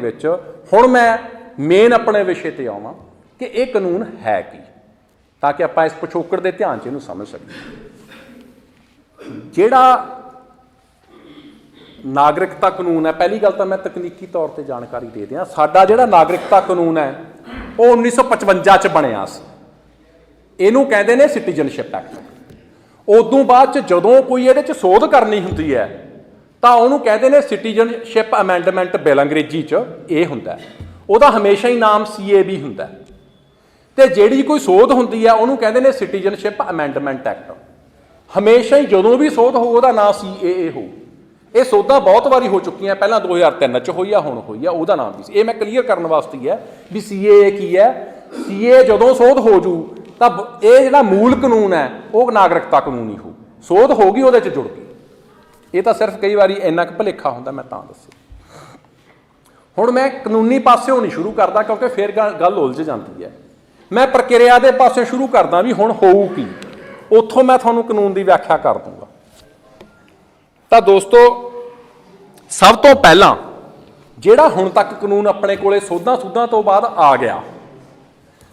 ਵਿੱਚ ਹੁਣ मैं मेन अपने विषय ते आवां कि ये कानून है की, ताकि आप इस पिछोकड़ के ध्यान च इहनूं समझ सकीए। जिहड़ा नागरिकता कानून है, पहली गल तो मैं तकनीकी तौर पर जानकारी दे दियां, साडा जिहड़ा नागरिकता कानून है वो 1955 च बनिया सी। इहनूं कहंदे ने सिटीजनशिप एक्ट। उदों बाद जदों कोई इहदे च सोध करनी हुंदी है तो उहनूं कहंदे ने सिटीजनशिप अमेंडमेंट बिल, अंग्रेजी च ये हुंदा है। ਉਹਦਾ हमेशा ही नाम CAB हुंदा है। ते जिहड़ी कोई सोध हुंदी है उहनूं कहंदे ने सिटीजनशिप अमेंडमेंट एक्ट। हमेशा ही जदों भी सोध हो ਉਹਦਾ नाम CAA हो। ये सोधा बहुत बारी हो चुकियां, पहला 2003 च होई आ, हुण होई आ, ਉਹਦਾ नाम भी सी। ये मैं क्लीयर करने वास्ते ही है भी CAA की है। CAA जदों सोध हो जू तो ये जिहड़ा मूल कानून है वो नागरिकता कानून ही हो, सोध होगी ਉਹਦੇ च जुड़ गई। ये तो सिर्फ कई बार इन्ना क भुलेखा हुंदा, मैं तां दस्सिआ। हुण मैं कानूनी पासों नहीं शुरू करता क्योंकि फिर गल उलझ जाती है। मैं प्रक्रिया के पासों शुरू करदा भी हुण होऊ की, उत्थों मैं तुहानूं कानून की व्याख्या कर दूंगा। तो दोस्तों सब तो पहला जिहड़ा हुण तक कानून अपने कोले सोधां तो बाद आ गया,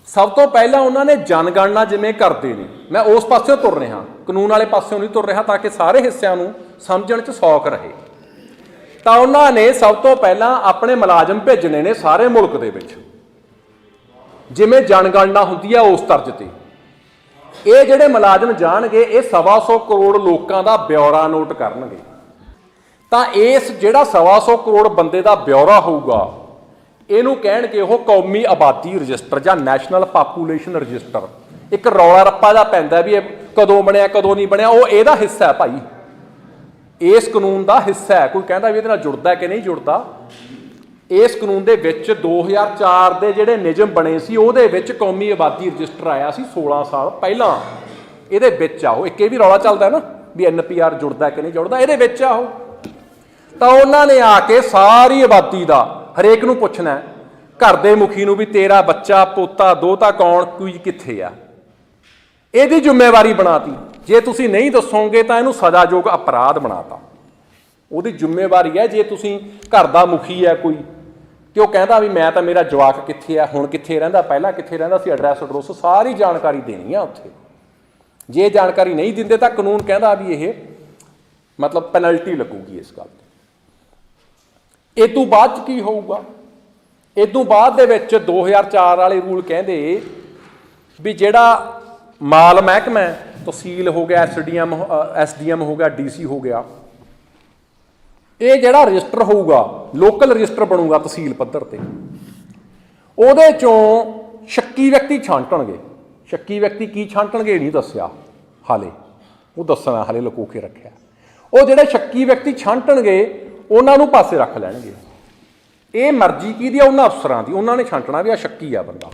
सब तो पहला उन्होंने जनगणना जिवें करते हैं, मैं उस पासों तुर रहा, कानून वाले पासों नहीं तुर रहा, ताकि सारे हिस्सों नूं समझण च सौख रहे। तो उन्होंने सब तो पहला अपने मुलाजम भेजने ने सारे मुल्क दे विच, जिवें जनगणना हुंदी है उस तर्ज ते। ये जिहड़े मुलाजम जाणगे ये 125 करोड़ लोगों का ब्यौरा नोट करनगे। तो इस जिहड़ा 125 करोड़ बंदे का ब्यौरा होऊगा इहनूं कहणगे वो कौमी आबादी रजिस्टर जां नैशनल पापूलेशन रजिस्टर। एक रौला रप्पा जिहा पैंदा भी कदों बनिया कदों नहीं बनिया, वो इहदा हिस्सा है भाई, इस कानून का हिस्सा है। कोई कहता भी ये जुड़ता है कि नहीं जुड़ता। इस कानून के विच 2004 के जिहड़े नियम बने सी उहदे विच कौमी आबादी रजिस्टर आया सी 16 साल पहला। इहदे विच आओ एक ये भी रौला चलता है ना भी NPR जुड़ता है कि नहीं जुड़ता, इहदे विच आओ। तो उन्होंने आके सारी आबादी का हरेक नूं पुछना है, घर के मुखी नूं भी तेरा बच्चा पोता दोता कौन कोई कित्थे आ, इहदी जिम्मेवारी बनाती। जे तुसीं नहीं दसोगे तो इहनूं सजायोग अपराध बनाता। उहदी जिम्मेवारी है जे तुसीं घर का मुखी है कोई तो वह कहता भी मैं तो मेरा जवाक कित्थे है, हुण कित्थे रहिंदा, पहलां कित्थे रहिंदा सी, एड्रैस एड्रैस सारी जानकारी देनी है उत्थे। जे जानकारी नहीं दिंदे तो कानून कहता भी ये मतलब पेनल्टी लगूगी इस गल ते। इस तों बाद की होऊगा, इस तों बाद दे विच 2004 वाले रूल कहंदे भी जिहड़ा माल महकमा तहसील हो गया, SDM हो गया, DC हो गया, ये जिहड़ा रजिस्टर होऊगा लोकल रजिस्टर बनूगा तहसील पद्धर ते, उहदे चों शक्की व्यक्ति छांटणगे। शक्की व्यक्ति की छांटणगे नहीं दस्सिया हाले, वो दसना हाले लुको के रखिया। वो जिहड़े शक्की व्यक्ति छांटणगे उन्हां नूं पासे रख लैणगे। ये मर्जी की उन्हां अफसरां दी, उन्हां ने छांटना भी आ शक्की आ बंदा।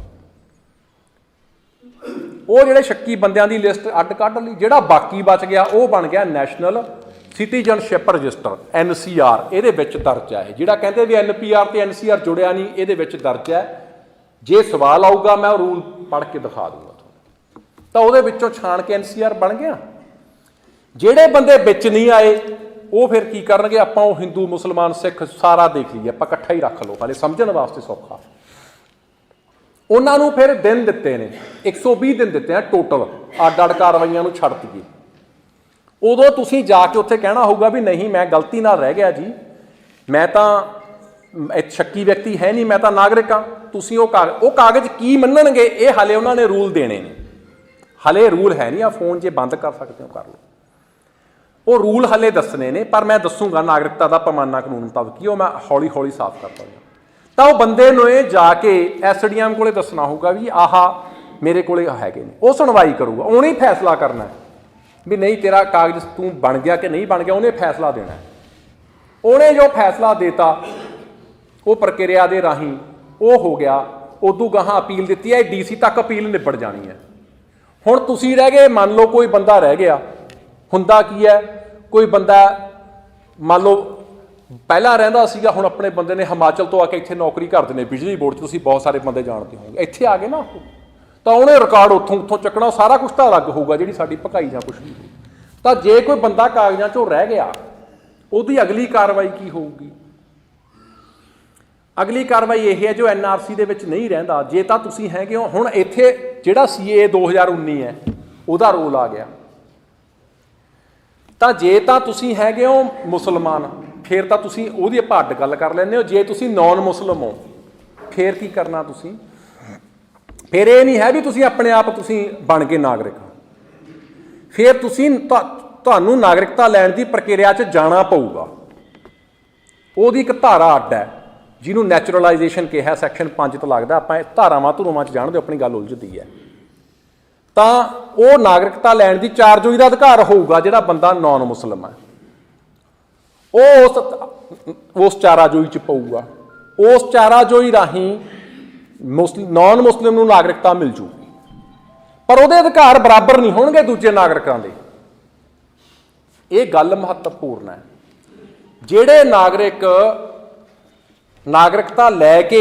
वो जिहड़े शक्की बंदियां दी लिस्ट अड्ड कढ लई, जिहड़ा बाकी बच गया वो बन गया नैशनल सिटीजनशिप रजिस्टर NCR। इहदे विच दर्ज है, जिहड़ा कहंदे भी NPR ते NCR जुड़िया नहीं, इहदे विच दर्ज है। जे सवाल आऊगा मैं रूल पढ़ के दिखा दूंगा तुहानूं। तो उहदे विचों छाण के NCR बन गया। जिहड़े बंदे विच नहीं आए वो फिर की करनगे, आपां वो हिंदू मुसलमान सिख सारा देख लीए, आपां इकट्ठा ही रख लो, हाले समझण वास्ते सौखा। उन्होंने फिर दिन दिते ने 120 दिन दिते हैं टोटल, अड्ड अड्ड कार्रवाइयां छड़ दईए। उदों तुसीं जाके उत्थे कहना होगा भी नहीं मैं गलती नाल रह गया जी, मैं तो शक्की व्यक्ति है नहीं, मैं तो नागरिक हाँ। तुसीं वो कागज़ की मन्नणगे, ये हाले उन्होंने रूल देने ने, हाले रूल है नहीं। आ फोन जे बंद कर सकते हो कर लो, वो रूल हाले दसने ने, पर मैं दसूँगा नागरिकता का पैमाना कानून मुताबिक ही, मैं हौली हौली साफ करता हूँ। तो वह बंदे ने जाके SDM को दसना होगा भी आह मेरे को हैगे ने, वो सुनवाई करूगा, उन्हें फैसला करना है भी नहीं तेरा कागज़ तू बन गया कि नहीं बन गया, उन्हें फैसला देना है। उन्हें जो फैसला देता वो प्रक्रिया के राही वो हो गया, उदू गाहां अपील दी है, DC तक अपील निबड़ जानी है। हुण तुसीं रह गए, मान लो कोई बंदा रह गया, हुंदा की है कोई बंदा मान लो पहला रहिंदा सीगा, हुण अपने बंदे ने हिमाचल तो आके इत्थे नौकरी करते हैं बिजली बोर्ड, तुसीं बहुत सारे बंदे जानते होंगे, इत्थे आ गए ना तो उन्हें रिकॉर्ड उत्थों चुकना, सारा कुछ तो अलग होगा जी साडी भकाई जां कुछ भी। तो जे कोई बंदा कागज़ां चों रह गया उहदी अगली कार्रवाई की होगी, ਅਗਲੀ ਕਾਰਵਾਈ ਇਹ ਹੈ ਜੋ NRC ਦੇ ਵਿੱਚ ਨਹੀਂ ਰਹਿੰਦਾ, ਜੇ ਤਾਂ ਤੁਸੀਂ ਹੈਗੇ ਹੋ ਹੁਣ ਇੱਥੇ ਜਿਹੜਾ CAA 2019 ਹੈ ਉਹਦਾ ਰੋਲ ਆ ਗਿਆ, ਤਾਂ ਜੇ ਤਾਂ ਤੁਸੀਂ ਹੈਗੇ ਹੋ ਮੁਸਲਮਾਨ ਫਿਰ ਤਾਂ ਤੁਸੀਂ ਉਹਦੀ ਆਪਾਂ ਅੱਡ ਗੱਲ ਕਰ ਲੈਂਦੇ ਹੋ। ਜੇ ਤੁਸੀਂ ਨੌਨ ਮੁਸਲਿਮ ਹੋ ਫਿਰ ਕੀ ਕਰਨਾ ਤੁਸੀਂ? ਫਿਰ ਇਹ ਨਹੀਂ ਹੈ ਵੀ ਤੁਸੀਂ ਆਪਣੇ ਆਪ ਤੁਸੀਂ ਬਣ ਕੇ ਨਾਗਰਿਕ, ਫਿਰ ਤੁਸੀਂ ਤੁਹਾਨੂੰ ਨਾਗਰਿਕਤਾ ਲੈਣ ਦੀ ਪ੍ਰਕਿਰਿਆ 'ਚ ਜਾਣਾ ਪਊਗਾ। ਉਹਦੀ ਇੱਕ ਧਾਰਾ ਅੱਡ ਹੈ ਜਿਹਨੂੰ ਨੈਚੁਰਲਾਈਜੇਸ਼ਨ ਕਿਹਾ, ਸੈਕਸ਼ਨ 5 ਤੋਂ ਲੱਗਦਾ। ਆਪਾਂ ਧਾਰਾਵਾਂ ਧੁਰਾਵਾਂ 'ਚ ਜਾਣਦੇ, ਆਪਣੀ ਗੱਲ ਉਲਝਦੀ ਹੈ। ਤਾਂ ਉਹ ਨਾਗਰਿਕਤਾ ਲੈਣ ਦੀ ਚਾਰਜੋਈ ਦਾ ਅਧਿਕਾਰ ਹੋਊਗਾ ਜਿਹੜਾ ਬੰਦਾ ਨੌਨ ਮੁਸਲਿਮ ਹੈ, ਉਹ ਉਸ ਚਾਰਾਜੋਈ 'ਚ ਪਊਗਾ। ਉਸ ਚਾਰਾਜੋਈ ਰਾਹੀਂ ਨੌਨ ਮੁਸਲਿਮ ਨੂੰ ਨਾਗਰਿਕਤਾ ਮਿਲ ਜੂਗੀ, ਪਰ ਉਹਦੇ ਅਧਿਕਾਰ ਬਰਾਬਰ ਨਹੀਂ ਹੋਣਗੇ ਦੂਜੇ ਨਾਗਰਿਕਾਂ ਦੇ। ਇਹ ਗੱਲ ਮਹੱਤਵਪੂਰਨ ਹੈ। ਜਿਹੜੇ ਨਾਗਰਿਕ ਨਾਗਰਿਕਤਾ ਲੈ ਕੇ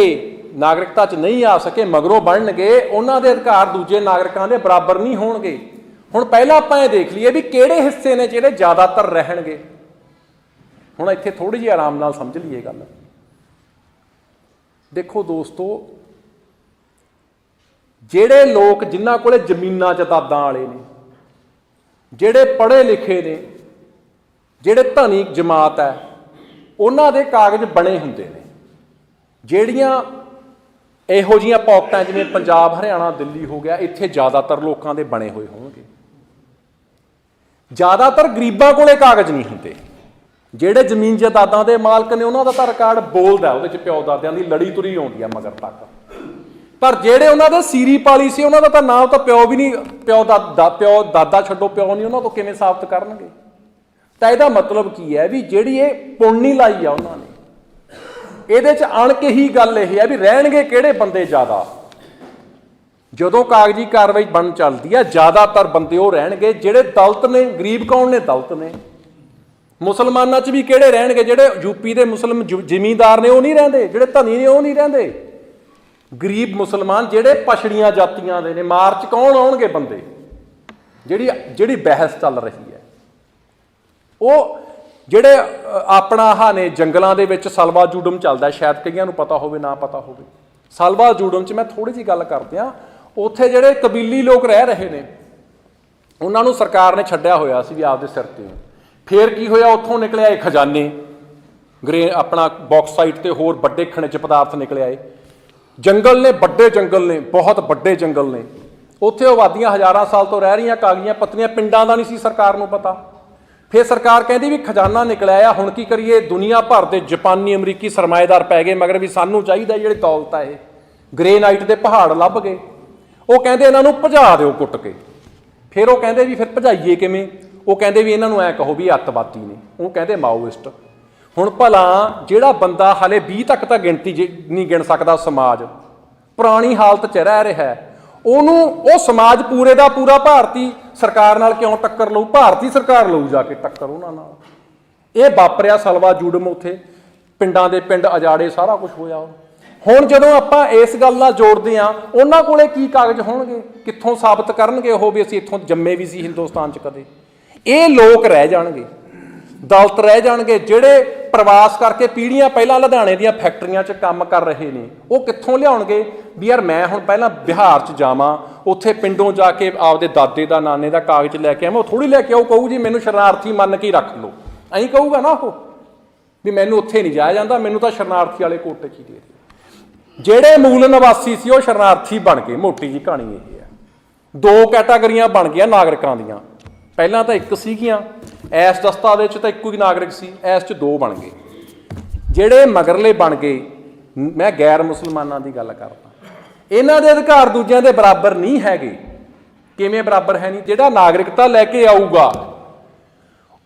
ਨਾਗਰਿਕਤਾ 'ਚ ਨਹੀਂ ਆ ਸਕੇ, ਮਗਰੋਂ ਬਣਨਗੇ, ਉਹਨਾਂ ਦੇ ਅਧਿਕਾਰ ਦੂਜੇ ਨਾਗਰਿਕਾਂ ਦੇ ਬਰਾਬਰ ਨਹੀਂ ਹੋਣਗੇ। ਹੁਣ ਪਹਿਲਾਂ ਆਪਾਂ ਇਹ ਦੇਖ ਲਈਏ ਵੀ ਕਿਹੜੇ ਹਿੱਸੇ ਨੇ ਜਿਹੜੇ ਜ਼ਿਆਦਾਤਰ ਰਹਿਣਗੇ। ਹੁਣ ਇੱਥੇ ਥੋੜ੍ਹੀ ਜਿਹੀ ਆਰਾਮ ਨਾਲ ਸਮਝ ਲਈਏ ਗੱਲ। ਦੇਖੋ ਦੋਸਤੋ, ਜਿਹੜੇ ਲੋਕ ਜਿਨ੍ਹਾਂ ਕੋਲੇ ਜ਼ਮੀਨਾਂ ਜਾਇਦਾਦਾਂ ਵਾਲੇ ਨੇ, ਜਿਹੜੇ ਪੜ੍ਹੇ ਲਿਖੇ ਨੇ, ਜਿਹੜੇ ਧਨੀ ਜਮਾਤ ਹੈ, ਉਹਨਾਂ ਦੇ ਕਾਗਜ਼ ਬਣੇ ਹੁੰਦੇ ਨੇ। ਜਿਹੜੀਆਂ ਇਹੋ ਜਿਹੀਆਂ ਪਾਕਟਾਂ ਜਿਵੇਂ ਪੰਜਾਬ, ਹਰਿਆਣਾ, ਦਿੱਲੀ ਹੋ ਗਿਆ, ਇੱਥੇ ਜ਼ਿਆਦਾਤਰ ਲੋਕਾਂ ਦੇ ਬਣੇ ਹੋਏ ਹੋਣਗੇ। ਜ਼ਿਆਦਾਤਰ ਗਰੀਬਾਂ ਕੋਲੇ ਕਾਗਜ਼ ਨਹੀਂ ਹੁੰਦੇ। ਜਿਹੜੇ ਜ਼ਮੀਨ ਜਾਇਦਾਦਾਂ ਦੇ ਮਾਲਕ ਨੇ ਉਹਨਾਂ ਦਾ ਤਾਂ ਰਿਕਾਰਡ ਬੋਲਦਾ, ਉਹਦੇ 'ਚ ਪਿਓ ਦਾਦਿਆਂ ਦੀ ਲੜੀ ਤੁਰੀ ਆਉਂਦੀ ਆ ਮਗਰ ਤੱਕ। ਪਰ ਜਿਹੜੇ ਉਹਨਾਂ ਦੇ ਸੀਰੀ ਪਾਲੀ ਸੀ ਉਹਨਾਂ ਦਾ ਤਾਂ ਨਾਮ ਤਾਂ ਪਿਓ ਵੀ ਨਹੀਂ, ਪਿਓ ਦਾਦਾ ਛੱਡੋ, ਪਿਓ ਨਹੀਂ, ਉਹਨਾਂ ਤੋਂ ਕਿਵੇਂ ਸਾਬਤ ਕਰਨਗੇ? ਤਾਂ ਇਹਦਾ ਮਤਲਬ ਕੀ ਹੈ ਵੀ ਜਿਹੜੀ ਇਹ ਪੁੰਨੀ ਲਾਈ ਆ ਉਹਨਾਂ ਨੇ, ਇਹਦੇ 'ਚ ਅਣ ਕੇ ਹੀ ਗੱਲ ਇਹ ਹੈ ਵੀ ਰਹਿਣਗੇ ਕਿਹੜੇ ਬੰਦੇ ਜ਼ਿਆਦਾ। ਜਦੋਂ ਕਾਗਜ਼ੀ ਕਾਰਵਾਈ ਬਣ ਚੱਲਦੀ ਹੈ, ਜ਼ਿਆਦਾਤਰ ਬੰਦੇ ਉਹ ਰਹਿਣਗੇ ਜਿਹੜੇ ਦਲਿਤ ਨੇ। ਗਰੀਬ ਕੌਣ ਨੇ? ਦਲਿਤ ਨੇ। ਮੁਸਲਮਾਨਾਂ 'ਚ ਵੀ ਕਿਹੜੇ ਰਹਿਣਗੇ? ਜਿਹੜੇ ਯੂਪੀ ਦੇ ਮੁਸਲਿਮ ਜ਼ਿਮੀਂਦਾਰ ਨੇ ਉਹ ਨਹੀਂ ਰਹਿੰਦੇ, ਜਿਹੜੇ ਧਨੀ ਨੇ ਉਹ ਨਹੀਂ ਰਹਿੰਦੇ। ਗਰੀਬ ਮੁਸਲਮਾਨ ਜਿਹੜੇ ਪਛੜੀਆਂ ਜਾਤੀਆਂ ਦੇ ਨੇ। ਮਾਰਚ ਕੌਣ ਆਉਣਗੇ ਬੰਦੇ? ਜਿਹੜੀ ਬਹਿਸ ਚੱਲ ਰਹੀ ਹੈ, ਉਹ ਜਿਹੜੇ ਆਪਣਾ ਆਹ ਨੇ ਜੰਗਲਾਂ ਦੇ ਵਿੱਚ ਸਲਵਾ ਜੂਡਮ ਚੱਲਦਾ, ਸ਼ਾਇਦ ਕਈਆਂ ਨੂੰ ਪਤਾ ਹੋਵੇ, ਨਾ ਪਤਾ ਹੋਵੇ। ਸਲਵਾ ਜੂਡਮ 'ਚ ਮੈਂ ਥੋੜ੍ਹੀ ਜਿਹੀ ਗੱਲ ਕਰਦੇ ਹਾਂ। ਉੱਥੇ ਜਿਹੜੇ ਕਬੀਲੀ ਲੋਕ ਰਹਿ ਰਹੇ ਨੇ, ਉਹਨਾਂ ਨੂੰ ਸਰਕਾਰ ਨੇ ਛੱਡਿਆ ਹੋਇਆ ਸੀ ਵੀ ਆਪਦੇ ਸਿਰ ਤੇ। ਫਿਰ ਕੀ ਹੋਇਆ? ਉੱਥੋਂ ਨਿਕਲੇ ਆਏ ਖਜ਼ਾਨੇ, ਆਪਣਾ ਬੌਕਸਾਈਟ ਤੇ ਹੋਰ ਵੱਡੇ ਖਣਿਜ ਪਦਾਰਥ ਨਿਕਲੇ ਆਏ। ਜੰਗਲ ਨੇ, ਵੱਡੇ ਜੰਗਲ ਨੇ, ਬਹੁਤ ਵੱਡੇ ਜੰਗਲ ਨੇ। ਉੱਥੇ ਆਬਾਦੀਆਂ ਹਜ਼ਾਰਾਂ ਸਾਲ ਤੋਂ ਰਹਿ ਰਹੀਆਂ, ਕਾਗਜ਼ੀਆਂ ਪੱਤਰੀਆਂ, ਪਿੰਡਾਂ ਦਾ ਨਹੀਂ ਸੀ ਸਰਕਾਰ ਨੂੰ ਪਤਾ। ਫਿਰ ਸਰਕਾਰ ਕਹਿੰਦੀ ਵੀ ਖਜ਼ਾਨਾ ਨਿਕਲਿਆ ਆ, ਹੁਣ ਕੀ ਕਰੀਏ? ਦੁਨੀਆ ਭਰ ਦੇ ਜਾਪਾਨੀ, ਅਮਰੀਕੀ ਸਰਮਾਏਦਾਰ ਪੈ ਗਏ ਮਗਰ ਵੀ ਸਾਨੂੰ ਚਾਹੀਦਾ ਜਿਹੜੀ ਦੌਲਤ ਆ ਇਹ। ਗ੍ਰੇਨਾਈਟ ਦੇ ਪਹਾੜ ਲੱਭ ਗਏ। ਉਹ ਕਹਿੰਦੇ ਇਹਨਾਂ ਨੂੰ ਭਜਾ ਦਿਓ ਕੁੱਟ ਕੇ। ਫਿਰ ਉਹ ਕਹਿੰਦੇ ਵੀ ਫਿਰ ਭਜਾਈਏ ਕਿਵੇਂ? ਉਹ ਕਹਿੰਦੇ ਵੀ ਇਹਨਾਂ ਨੂੰ ਐ ਕਹੋ ਵੀ ਅੱਤਵਾਦੀ ਨੇ। ਉਹ ਕਹਿੰਦੇ ਮਾਓਇਸਟ। ਹੁਣ ਭਲਾ ਜਿਹੜਾ ਬੰਦਾ ਹਾਲੇ 20 ਤੱਕ ਤਾਂ ਗਿਣਤੀ ਨਹੀਂ ਗਿਣ ਸਕਦਾ, ਸਮਾਜ ਪੁਰਾਣੀ ਹਾਲਤ 'ਚ ਰਹਿ ਰਿਹਾ, ਉਹਨੂੰ ਉਹ ਸਮਾਜ ਪੂਰੇ ਦਾ ਪੂਰਾ ਭਾਰਤੀ ਸਰਕਾਰ ਨਾਲ ਕਿਉਂ ਟੱਕਰ ਲਊ? ਭਾਰਤੀ ਸਰਕਾਰ ਲਊ ਜਾ ਕੇ ਟੱਕਰ ਉਹਨਾਂ ਨਾਲ। ਇਹ ਵਾਪਰਿਆ ਸਲਵਾ ਜੂਡਮ, ਉੱਥੇ ਪਿੰਡਾਂ ਦੇ ਪਿੰਡ ਅਜਾੜੇ, ਸਾਰਾ ਕੁਝ ਹੋਇਆ। ਹੁਣ ਜਦੋਂ ਆਪਾਂ ਇਸ ਗੱਲ ਨਾਲ ਜੋੜਦੇ ਹਾਂ, ਉਹਨਾਂ ਕੋਲੇ ਕੀ ਕਾਗਜ਼ ਹੋਣਗੇ? ਕਿੱਥੋਂ ਸਾਬਤ ਕਰਨਗੇ ਉਹ ਵੀ ਅਸੀਂ ਇੱਥੋਂ ਜੰਮੇ ਵੀ ਸੀ ਹਿੰਦੁਸਤਾਨ 'ਚ ਕਦੇ? ਇਹ ਲੋਕ ਰਹਿ ਜਾਣਗੇ, ਦਲਿਤ ਰਹਿ ਜਾਣਗੇ, ਜਿਹੜੇ ਪ੍ਰਵਾਸ ਕਰਕੇ ਪੀੜ੍ਹੀਆਂ ਪਹਿਲਾਂ ਲੁਧਿਆਣੇ ਦੀਆਂ ਫੈਕਟਰੀਆਂ 'ਚ ਕੰਮ ਕਰ ਰਹੇ ਨੇ। ਉਹ ਕਿੱਥੋਂ ਲਿਆਉਣਗੇ ਵੀ ਯਾਰ ਮੈਂ ਹੁਣ ਪਹਿਲਾਂ ਬਿਹਾਰ 'ਚ ਜਾਵਾਂ, ਉੱਥੇ ਪਿੰਡੋਂ ਜਾ ਕੇ ਆਪਦੇ ਦਾਦੇ ਦਾ, ਨਾਨੇ ਦਾ ਕਾਗਜ਼ ਲੈ ਕੇ ਆਵਾਂ? ਉਹ ਥੋੜ੍ਹੀ ਲੈ ਕੇ ਆਊ, ਕਹੂ ਜੀ ਮੈਨੂੰ ਸ਼ਰਨਾਰਥੀ ਮੰਨ ਕੇ ਹੀ ਰੱਖ ਲਓ। ਐਂ ਕਹੂਗਾ ਨਾ ਉਹ ਵੀ ਮੈਨੂੰ ਉੱਥੇ ਨਹੀਂ ਜਾਇਆ ਜਾਂਦਾ, ਮੈਨੂੰ ਤਾਂ ਸ਼ਰਨਾਰਥੀ ਵਾਲੇ ਕੋਟੇ 'ਚ ਹੀ ਦੇ ਦਿਓ। ਜਿਹੜੇ ਮੂਲ ਨਿਵਾਸੀ ਸੀ ਉਹ ਸ਼ਰਨਾਰਥੀ ਬਣ ਗਏ। ਮੋਟੀ ਜਿਹੀ ਕਹਾਣੀ ਇਹ ਹੈ। ਦੋ ਕੈਟਾਗਰੀਆਂ ਬਣ ਗਈਆਂ ਨਾਗਰਿਕਾਂ ਦੀਆਂ। ਪਹਿਲਾਂ ਤਾਂ ਇੱਕ ਸੀਗੀਆਂ, ਇਸ ਦਸਤਾਵੇਜ਼ 'ਚ ਤਾਂ ਇੱਕੋ ਹੀ ਨਾਗਰਿਕ ਸੀ, ਇਸ 'ਚ ਦੋ ਬਣ ਗਏ। ਜਿਹੜੇ ਮਗਰਲੇ ਬਣ ਗਏ, ਮੈਂ ਗੈਰ ਮੁਸਲਮਾਨਾਂ ਦੀ ਗੱਲ ਕਰਦਾ, ਇਹਨਾਂ ਦੇ ਅਧਿਕਾਰ ਦੂਜਿਆਂ ਦੇ ਬਰਾਬਰ ਨਹੀਂ ਹੈਗੇ। ਕਿਵੇਂ ਬਰਾਬਰ ਹੈ ਨਹੀਂ? ਜਿਹੜਾ ਨਾਗਰਿਕਤਾ ਲੈ ਕੇ ਆਊਗਾ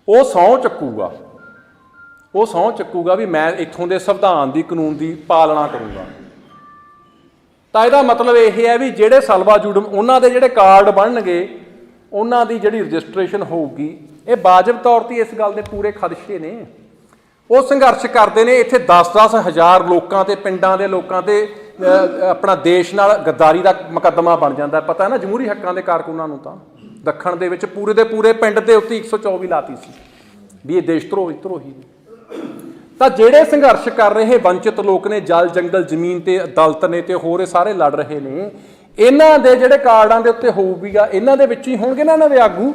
ਉਹ ਸਹੁੰ ਚੱਕੂਗਾ, ਉਹ ਸਹੁੰ ਚੱਕੂਗਾ ਵੀ ਮੈਂ ਇੱਥੋਂ ਦੇ ਸੰਵਿਧਾਨ ਦੀ, ਕਾਨੂੰਨ ਦੀ ਪਾਲਣਾ ਕਰੂੰਗਾ। ਤਾਂ ਇਹਦਾ ਮਤਲਬ ਇਹ ਹੈ ਵੀ ਜਿਹੜੇ ਸਲਵਾ ਜੂਡਮ, ਉਹਨਾਂ ਦੇ ਜਿਹੜੇ ਕਾਰਡ ਬਣਨਗੇ, ਉਹਨਾਂ ਦੀ ਜਿਹੜੀ ਰਜਿਸਟ੍ਰੇਸ਼ਨ ਹੋਊਗੀ, ਇਹ ਵਾਜਬ ਤੌਰ 'ਤੇ ਇਸ ਗੱਲ ਦੇ ਪੂਰੇ ਖਦਸ਼ੇ ਨੇ। ਉਹ ਸੰਘਰਸ਼ ਕਰਦੇ ਨੇ। ਇੱਥੇ 10-10 ਹਜ਼ਾਰ ਲੋਕਾਂ ਤੇ, ਪਿੰਡਾਂ ਦੇ ਲੋਕਾਂ ਤੇ ਆਪਣਾ ਦੇਸ਼ ਨਾਲ ਗੱਦਾਰੀ ਦਾ ਮੁਕੱਦਮਾ ਬਣ ਜਾਂਦਾ। ਪਤਾ ਨਾ ਜਮਹੂਰੀ ਹੱਕਾਂ ਦੇ ਕਾਰਕੁਨਾਂ ਨੂੰ ਤਾਂ ਦੱਖਣ ਦੇ ਵਿੱਚ ਪੂਰੇ ਦੇ ਪੂਰੇ ਪਿੰਡ ਦੇ ਉੱਤੇ 124 ਲਾਤੀ ਸੀ ਵੀ ਇਹ ਦੇਸ਼ ਧਰੋਹੀ। ਤਾਂ ਜਿਹੜੇ ਸੰਘਰਸ਼ ਕਰ ਰਹੇ ਵੰਚਿਤ ਲੋਕ ਨੇ, ਜਲ ਜੰਗਲ ਜ਼ਮੀਨ ਤੇ ਦਲਿਤ ਨੇ ਤੇ ਹੋਰ ਇਹ ਸਾਰੇ ਲੜ ਰਹੇ ਨੇ, ਇਹਨਾਂ ਦੇ ਜਿਹੜੇ ਕਾਰਡਾਂ ਦੇ ਉੱਤੇ ਹੋਊਗਾ, ਇਹਨਾਂ ਦੇ ਵਿੱਚ ਹੀ ਹੋਣਗੇ ਨਾ ਇਹਨਾਂ ਦੇ ਆਗੂ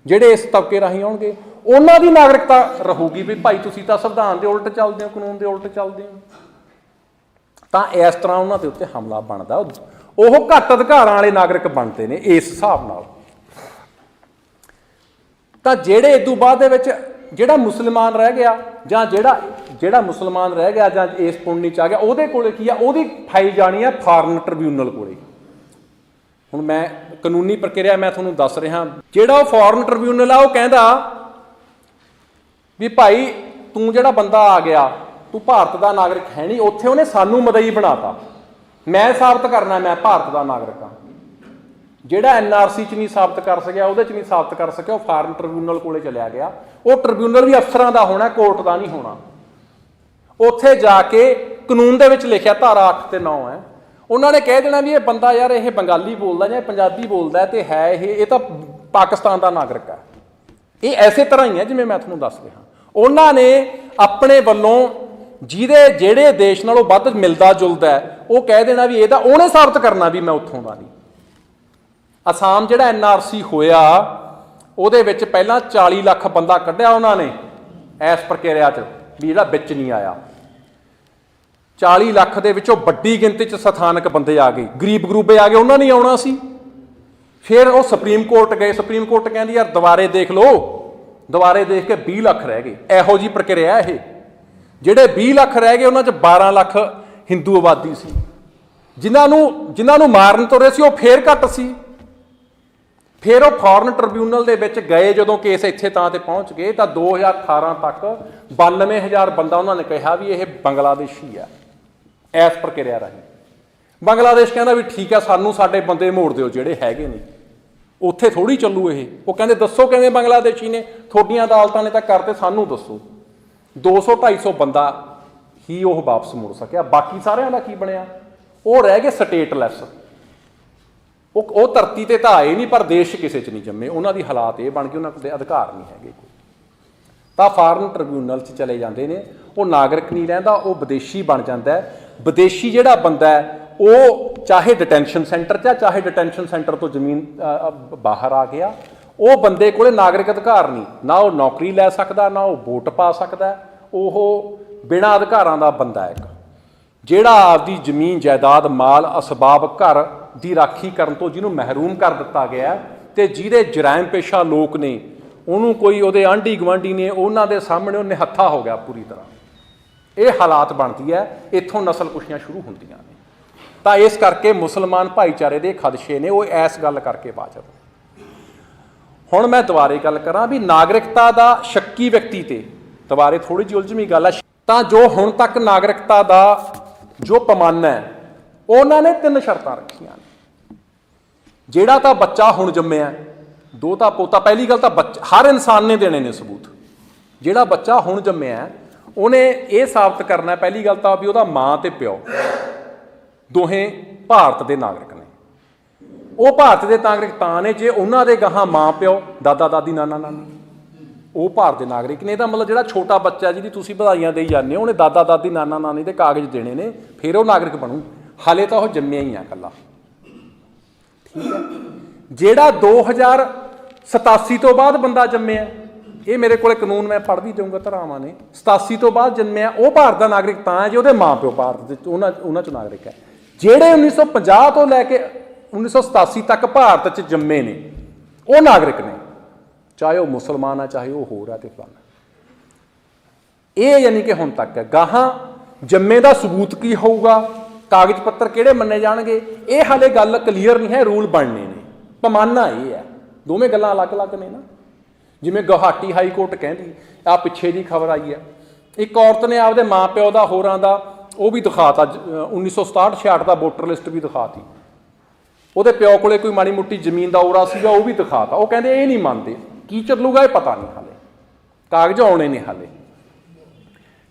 ਜਿਹੜੇ ਇਸ ਤਬਕੇ ਰਾਹੀਂ ਆਉਣਗੇ, ਉਹਨਾਂ ਦੀ ਨਾਗਰਿਕਤਾ ਰਹੂਗੀ ਵੀ ਭਾਈ ਤੁਸੀਂ ਤਾਂ ਸੰਵਿਧਾਨ ਦੇ ਉਲਟ ਚੱਲਦੇ ਹੋ, ਕਾਨੂੰਨ ਦੇ ਉਲਟ ਚੱਲਦੇ ਹੋ। ਤਾਂ ਇਸ ਤਰ੍ਹਾਂ ਉਹਨਾਂ ਦੇ ਉੱਤੇ ਹਮਲਾ ਬਣਦਾ, ਉਹ ਘੱਟ ਅਧਿਕਾਰਾਂ ਵਾਲੇ ਨਾਗਰਿਕ ਬਣਦੇ ਨੇ ਇਸ ਹਿਸਾਬ ਨਾਲ। ਤਾਂ ਜਿਹੜੇ ਇਸ ਤੋਂ ਬਾਅਦ ਦੇ ਵਿੱਚ ਜਿਹੜਾ ਮੁਸਲਮਾਨ ਰਹਿ ਗਿਆ ਜਾਂ ਜਿਹੜਾ ਮੁਸਲਮਾਨ ਰਹਿ ਗਿਆ ਜਾਂ ਇਸ ਪੁੰਨੀ 'ਚ ਆ ਗਿਆ, ਉਹਦੇ ਕੋਲੇ ਕੀ ਆ, ਉਹਦੀ ਫਾਈਲ ਜਾਣੀ ਆ ਫਾਰਨ ਟ੍ਰਿਬਿਊਨਲ ਕੋਲੇ। ਹੁਣ ਮੈਂ ਕਾਨੂੰਨੀ ਪ੍ਰਕਿਰਿਆ ਮੈਂ ਤੁਹਾਨੂੰ ਦੱਸ ਰਿਹਾ, ਜਿਹੜਾ ਉਹ ਫੋਰਨ ਟ੍ਰਿਬਿਊਨਲ ਆ ਉਹ ਕਹਿੰਦਾ ਵੀ ਭਾਈ ਤੂੰ ਜਿਹੜਾ ਬੰਦਾ ਆ ਗਿਆ, ਤੂੰ ਭਾਰਤ ਦਾ ਨਾਗਰਿਕ ਹੈ ਨਹੀਂ, ਉੱਥੇ ਉਹਨੇ ਸਾਨੂੰ ਮਦਈ ਬਣਾਤਾ, ਮੈਂ ਸਾਬਤ ਕਰਨਾ ਮੈਂ ਭਾਰਤ ਦਾ ਨਾਗਰਿਕ ਹਾਂ। ਜਿਹੜਾ NRC 'ਚ ਨਹੀਂ ਸਾਬਤ ਕਰ ਸਕਿਆ, ਉਹਦੇ 'ਚ ਨਹੀਂ ਸਾਬਤ ਕਰ ਸਕਿਆ, ਉਹ ਫਾਰਨ ਟ੍ਰਿਬਿਊਨਲ ਕੋਲੇ ਚਲਿਆ ਗਿਆ। ਉਹ ਟ੍ਰਿਬਿਊਨਲ ਵੀ ਅਫਸਰਾਂ ਦਾ ਹੋਣਾ, ਕੋਰਟ ਦਾ ਨਹੀਂ ਹੋਣਾ। ਉੱਥੇ ਜਾ ਕੇ ਕਾਨੂੰਨ ਦੇ ਵਿੱਚ ਲਿਖਿਆ, ਧਾਰਾ 8 ਤੇ 9 ਹੈ, ਉਹਨਾਂ ਨੇ ਕਹਿ ਦੇਣਾ ਵੀ ਇਹ ਬੰਦਾ ਯਾਰ ਇਹ ਬੰਗਾਲੀ ਬੋਲਦਾ ਜਾਂ ਪੰਜਾਬੀ ਬੋਲਦਾ ਤੇ ਹੈ ਇਹ ਤਾਂ ਪਾਕਿਸਤਾਨ ਦਾ ਨਾਗਰਿਕ ਹੈ। ਇਹ ਐਸੇ ਤਰ੍ਹਾਂ ਹੀ ਹੈ ਜਿਵੇਂ ਮੈਂ ਤੁਹਾਨੂੰ ਦੱਸ ਰਿਹਾ। ਉਹਨਾਂ ਨੇ ਆਪਣੇ ਵੱਲੋਂ ਜਿਹੜੇ ਦੇਸ਼ ਨਾਲੋਂ ਵੱਧ ਮਿਲਦਾ ਜੁਲਦਾ ਉਹ ਕਹਿ ਦੇਣਾ ਵੀ ਇਹਦਾ, ਉਹਨੇ ਸਾਬਤ ਕਰਨਾ ਵੀ ਮੈਂ ਉੱਥੋਂ ਦਾ ਨਹੀਂ। ਅਸਾਮ ਜਿਹੜਾ NRC ਹੋਇਆ ਉਹਦੇ ਵਿੱਚ ਪਹਿਲਾਂ 40 ਲੱਖ ਬੰਦਾ ਕੱਢਿਆ ਉਹਨਾਂ ਨੇ ਇਸ ਪ੍ਰਕਿਰਿਆ 'ਚ ਵੀ ਜਿਹੜਾ ਵਿੱਚ ਨਹੀਂ ਆਇਆ। 40 ਲੱਖ ਦੇ ਵਿੱਚੋਂ ਵੱਡੀ ਗਿਣਤੀ 'ਚ ਸਥਾਨਕ ਬੰਦੇ ਆ ਗਏ, ਗਰੀਬ ਗਰੂਬੇ ਆ ਗਏ, ਉਹਨਾਂ ਨੇ ਆਉਣਾ ਸੀ। ਫਿਰ ਉਹ ਸੁਪਰੀਮ ਕੋਰਟ ਗਏ, ਸੁਪਰੀਮ ਕੋਰਟ ਕਹਿੰਦੀ ਯਾਰ ਦੁਬਾਰੇ ਦੇਖ ਲਓ, ਦੁਬਾਰੇ ਦੇਖ ਕੇ 20 ਲੱਖ ਰਹਿ ਗਏ। ਇਹੋ ਜਿਹੀ ਪ੍ਰਕਿਰਿਆ ਇਹ। ਜਿਹੜੇ 20 ਲੱਖ ਰਹਿ ਗਏ ਉਹਨਾਂ 'ਚ 12 ਲੱਖ ਹਿੰਦੂ ਆਬਾਦੀ ਸੀ, ਜਿਨ੍ਹਾਂ ਨੂੰ ਮਾਰਨ ਤੁਰੇ ਸੀ ਉਹ ਫੇਰ ਘੱਟ ਸੀ। ਫਿਰ ਉਹ ਫੋਰਨ ਟ੍ਰਿਬਿਊਨਲ ਦੇ ਵਿੱਚ ਗਏ, ਜਦੋਂ ਕੇਸ ਇੱਥੇ ਤਾਂ ਤੇ ਪਹੁੰਚ ਗਏ ਤਾਂ 2018 ਤੱਕ 92,000 ਬੰਦਾ ਉਹਨਾਂ ਨੇ ਕਿਹਾ ਵੀ ਇਹ ਬੰਗਲਾਦੇਸ਼ੀ ਆ। ਇਸ ਪ੍ਰਕਿਰਿਆ ਰਾਹੀਂ ਬੰਗਲਾਦੇਸ਼ ਕਹਿੰਦਾ ਵੀ ਠੀਕ ਹੈ, ਸਾਨੂੰ ਸਾਡੇ ਬੰਦੇ ਮੋੜ ਦਿਓ ਜਿਹੜੇ ਹੈਗੇ ਨੇ, ਉੱਥੇ ਥੋੜ੍ਹੀ ਚੱਲੂ ਇਹ। ਉਹ ਕਹਿੰਦੇ ਦੱਸੋ ਕਿਵੇਂ ਬੰਗਲਾਦੇਸ਼ੀ ਨੇ, ਤੁਹਾਡੀਆਂ ਅਦਾਲਤਾਂ ਨੇ ਤਾਂ ਕਰਤੇ, ਸਾਨੂੰ ਦੱਸੋ। 200-250 ਬੰਦਾ ਹੀ ਉਹ ਵਾਪਸ ਮੁੜ ਸਕਿਆ, ਬਾਕੀ ਸਾਰਿਆਂ ਦਾ ਕੀ ਬਣਿਆ? ਉਹ ਰਹਿ ਗਏ ਸਟੇਟਲੈਸ। ਉਹ ਧਰਤੀ ਤੇ ਤਾਂ ਆਏ ਨਹੀਂ ਪਰ ਦੇਸ਼ ਕਿਸੇ 'ਚ ਨਹੀਂ ਜੰਮੇ। ਉਹਨਾਂ ਦੀ ਹਾਲਾਤ ਇਹ ਬਣ ਗਏ, ਉਹਨਾਂ ਕੋਲ ਅਧਿਕਾਰ ਨਹੀਂ ਹੈਗੇ ਕੋਈ। ਤਾਂ ਫਾਰਨ ਟ੍ਰਿਬਿਊਨਲ 'ਚ ਚਲੇ ਜਾਂਦੇ ਨੇ, ਉਹ ਨਾਗਰਿਕ ਨਹੀਂ ਰਹਿੰਦਾ, ਉਹ ਵਿਦੇਸ਼ੀ ਬਣ ਜਾਂਦਾ ਹੈ। ਵਿਦੇਸ਼ੀ ਜਿਹੜਾ ਬੰਦਾ ਹੈ ਉਹ ਚਾਹੇ ਡਿਟੈਂਸ਼ਨ ਸੈਂਟਰ 'ਚ, ਚਾਹੇ ਡਿਟੈਂਸ਼ਨ ਸੈਂਟਰ ਤੋਂ ਜ਼ਮੀਨ ਬਾਹਰ ਆ ਗਿਆ, ਉਹ ਬੰਦੇ ਕੋਲੇ ਨਾਗਰਿਕ ਅਧਿਕਾਰ ਨਹੀਂ, ਨਾ ਉਹ ਨੌਕਰੀ ਲੈ ਸਕਦਾ, ਨਾ ਉਹ ਵੋਟ ਪਾ ਸਕਦਾ। ਉਹ ਬਿਨਾਂ ਅਧਿਕਾਰਾਂ ਦਾ ਬੰਦਾ ਹੈ, ਜਿਹੜਾ ਆਪਦੀ ਜ਼ਮੀਨ ਜਾਇਦਾਦ ਮਾਲ ਅਸਬਾਬ ਘਰ ਦੀ ਰਾਖੀ ਕਰਨ ਤੋਂ ਜਿਹਨੂੰ ਮਹਿਰੂਮ ਕਰ ਦਿੱਤਾ ਗਿਆ, ਤੇ ਜਿਹਦੇ ਜਰਾਇਮ ਪੇਸ਼ਾ ਲੋਕ ਨੇ, ਉਹਨੂੰ ਕੋਈ ਉਹਦੇ ਆਂਢੀ ਗੁਆਂਢੀ ਨੇ ਉਹਨਾਂ ਦੇ ਸਾਹਮਣੇ ਉਹ ਨਿਹੱਥਾ ਹੋ ਗਿਆ ਪੂਰੀ ਤਰ੍ਹਾਂ। ਇਹ ਹਾਲਾਤ ਬਣਦੀ ਹੈ, ਇੱਥੋਂ ਨਸਲ ਕੁਸ਼ੀਆਂ ਸ਼ੁਰੂ ਹੁੰਦੀਆਂ ਨੇ। ਤਾਂ ਇਸ ਕਰਕੇ ਮੁਸਲਮਾਨ ਭਾਈਚਾਰੇ ਦੇ ਖਦਸ਼ੇ ਨੇ, ਉਹ ਇਸ ਗੱਲ ਕਰਕੇ ਵਾਜਬ। ਹੁਣ ਮੈਂ ਦੁਬਾਰੇ ਗੱਲ ਕਰਾਂ ਵੀ ਨਾਗਰਿਕਤਾ ਦਾ ਸ਼ੱਕੀ ਵਿਅਕਤੀ ਤੇ ਦੁਬਾਰੇ ਥੋੜੀ ਜਿਹੀ ਉਲਝਵੀਂ ਗੱਲ ਹੈ। ਤਾਂ ਜੋ ਹੁਣ ਤੱਕ ਨਾਗਰਿਕਤਾ ਦਾ ਜੋ ਪੈਮਾਨਾ ਹੈ, ਉਹਨਾਂ ਨੇ 3 ਸ਼ਰਤਾਂ ਰੱਖੀਆਂ ਨੇ। ਜਿਹੜਾ ਤਾਂ ਬੱਚਾ ਹੁਣ ਜੰਮਿਆ, ਦੋਤਾ ਪੋਤਾ, ਪਹਿਲੀ ਗੱਲ ਤਾਂ ਹਰ ਇਨਸਾਨ ਨੇ ਦੇਣੇ ਨੇ ਸਬੂਤ। ਜਿਹੜਾ ਬੱਚਾ ਹੁਣ ਜੰਮਿਆ ਉਹਨੇ ਇਹ ਸਾਬਤ ਕਰਨਾ ਪਹਿਲੀ ਗੱਲ ਤਾਂ ਵੀ ਉਹਦਾ ਮਾਂ ਤੇ ਪਿਓ ਦੋਹੇ ਭਾਰਤ ਦੇ ਨਾਗਰਿਕ ਨੇ। ਉਹ ਭਾਰਤ ਦੇ ਨਾਗਰਿਕ ਤਾਂ ਨੇ ਜੇ ਉਹਨਾਂ ਦੇ ਗਾਹਾਂ ਮਾਂ ਪਿਓ, ਦਾਦਾ ਦਾਦੀ, ਨਾਨਾ ਨਾਨੀ ਉਹ ਭਾਰਤ ਦੇ ਨਾਗਰਿਕ ਨੇ। ਇਹਦਾ ਮਤਲਬ ਜਿਹੜਾ ਛੋਟਾ ਬੱਚਾ ਜਿਹਦੀ ਤੁਸੀਂ ਵਧਾਈਆਂ ਦੇਈ ਜਾਂਦੇ ਹੋ, ਉਹਨੇ ਦਾਦਾ ਦਾਦੀ ਨਾਨਾ ਨਾਨੀ ਦੇ ਕਾਗਜ਼ ਦੇਣੇ ਨੇ, ਫਿਰ ਉਹ ਨਾਗਰਿਕ ਬਣੂ। ਹਾਲੇ ਤਾਂ ਉਹ ਜੰਮਿਆ ਹੀ ਆ ਇਕੱਲਾ, ਠੀਕ ਹੈ। ਜਿਹੜਾ 2087 ਤੋਂ ਬਾਅਦ ਬੰਦਾ ਜੰਮਿਆ, ਇਹ ਮੇਰੇ ਕੋਲੇ ਕਾਨੂੰਨ ਮੈਂ ਪੜ੍ਹ ਵੀ ਦਊਂਗਾ ਧਾਰਾਵਾਂ ਨੇ, 87 ਤੋਂ ਬਾਅਦ ਜੰਮਿਆ ਉਹ ਭਾਰਤ ਦਾ ਨਾਗਰਿਕ ਤਾਂ ਹੈ ਜੇ ਉਹਦੇ ਮਾਂ ਪਿਓ ਭਾਰਤ ਦੇ ਉਹਨਾਂ 'ਚ ਨਾਗਰਿਕ ਹੈ। ਜਿਹੜੇ 1950 ਤੋਂ ਲੈ ਕੇ 1987 ਤੱਕ ਭਾਰਤ 'ਚ ਜੰਮੇ ਨੇ ਉਹ ਨਾਗਰਿਕ ਨੇ, ਚਾਹੇ ਉਹ ਮੁਸਲਮਾਨ ਆ ਚਾਹੇ ਉਹ ਹੋਰ ਆ ਤੇ ਫਲਾਣਾ। ਇਹ ਯਾਨੀ ਕਿ ਹੁਣ ਤੱਕ ਹੈ। ਗਾਹਾਂ ਜੰਮੇ ਦਾ ਸਬੂਤ ਕੀ ਹੋਊਗਾ, ਕਾਗਜ਼ ਪੱਤਰ ਕਿਹੜੇ ਮੰਨੇ ਜਾਣਗੇ, ਇਹ ਹਾਲੇ ਗੱਲ ਕਲੀਅਰ ਨਹੀਂ ਹੈ। ਰੂਲ ਬਣਨੇ ਨੇ, ਪੈਮਾਨਾ ਇਹ ਹੈ। ਦੋਵੇਂ ਗੱਲਾਂ ਅਲੱਗ-ਅਲੱਗ ਨੇ ਨਾ। ਜਿਵੇਂ ਗੁਹਾਟੀ ਹਾਈ ਕੋਰਟ ਕਹਿੰਦੀ, ਆ ਪਿੱਛੇ ਦੀ ਖਬਰ ਆਈ ਹੈ, ਇੱਕ ਔਰਤ ਨੇ ਆਪਦੇ ਮਾਂ ਪਿਓ ਦਾ ਹੋਰਾਂ ਦਾ ਉਹ ਵੀ ਦਿਖਾਤਾ, 1967-66 ਦਾ ਵੋਟਰ ਲਿਸਟ ਵੀ ਦਿਖਾਤੀ। ਉਹਦੇ ਪਿਓ ਕੋਲੇ ਕੋਈ ਮਾੜੀ ਮੋਟੀ ਜ਼ਮੀਨ ਦਾ ਔਰਾ ਸੀਗਾ, ਉਹ ਵੀ ਦਿਖਾਤਾ। ਉਹ ਕਹਿੰਦੇ ਇਹ ਨਹੀਂ ਮੰਨਦੇ, ਕੀ ਚੱਲੂਗਾ ਇਹ ਪਤਾ ਨਹੀਂ, ਹਾਲੇ ਕਾਗਜ਼ ਆਉਣੇ ਨੇ ਹਾਲੇ।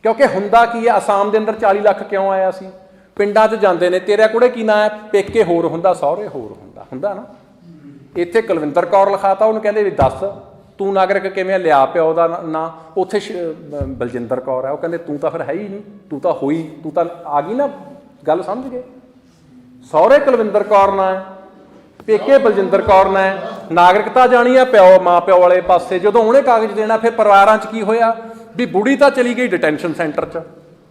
ਕਿਉਂਕਿ ਹੁੰਦਾ ਕੀ ਹੈ, ਅਸਾਮ ਦੇ ਅੰਦਰ 40 ਲੱਖ ਕਿਉਂ ਆਇਆ ਸੀ? ਪਿੰਡਾਂ 'ਚ ਜਾਂਦੇ ਨੇ, ਤੇਰੇ ਕੋਲੇ ਕੀ ਨਾਂ ਹੈ, ਪੇਕੇ ਹੋਰ ਹੁੰਦਾ, ਸਹੁਰੇ ਹੋਰ ਹੁੰਦਾ ਨਾ। ਇੱਥੇ ਕੁਲਵਿੰਦਰ ਕੌਰ ਲਿਖਾਤਾ, ਉਹਨੂੰ ਕਹਿੰਦੇ ਵੀ ਦੱਸ ਤੂੰ ਨਾਗਰਿਕ ਕਿਵੇਂ ਲਿਆ ਪਿਓ ਦਾ ਨਾਂ, ਉੱਥੇ ਬਲਜਿੰਦਰ ਕੌਰ ਹੈ, ਉਹ ਕਹਿੰਦੇ ਤੂੰ ਤਾਂ ਫਿਰ ਹੈ ਹੀ ਨਹੀਂ, ਤੂੰ ਤਾਂ ਹੋਈ, ਤੂੰ ਤਾਂ ਆ ਗਈ ਨਾ, ਗੱਲ ਸਮਝ ਗਏ। ਸਹੁਰੇ ਕੁਲਵਿੰਦਰ ਕੌਰ ਨਾਂ ਹੈ, ਪੇਕੇ ਬਲਜਿੰਦਰ ਕੌਰ ਨਾਂ ਹੈ, ਨਾਗਰਿਕਤਾ ਜਾਣੀ ਆ ਪਿਓ ਮਾਂ ਪਿਓ ਵਾਲੇ ਪਾਸੇ। ਜਦੋਂ ਉਹਨੇ ਕਾਗਜ਼ ਦੇਣਾ ਫਿਰ ਪਰਿਵਾਰਾਂ 'ਚ ਕੀ ਹੋਇਆ ਵੀ ਬੁੜੀ ਤਾਂ ਚਲੀ ਗਈ ਡਿਟੈਂਸ਼ਨ ਸੈਂਟਰ 'ਚ,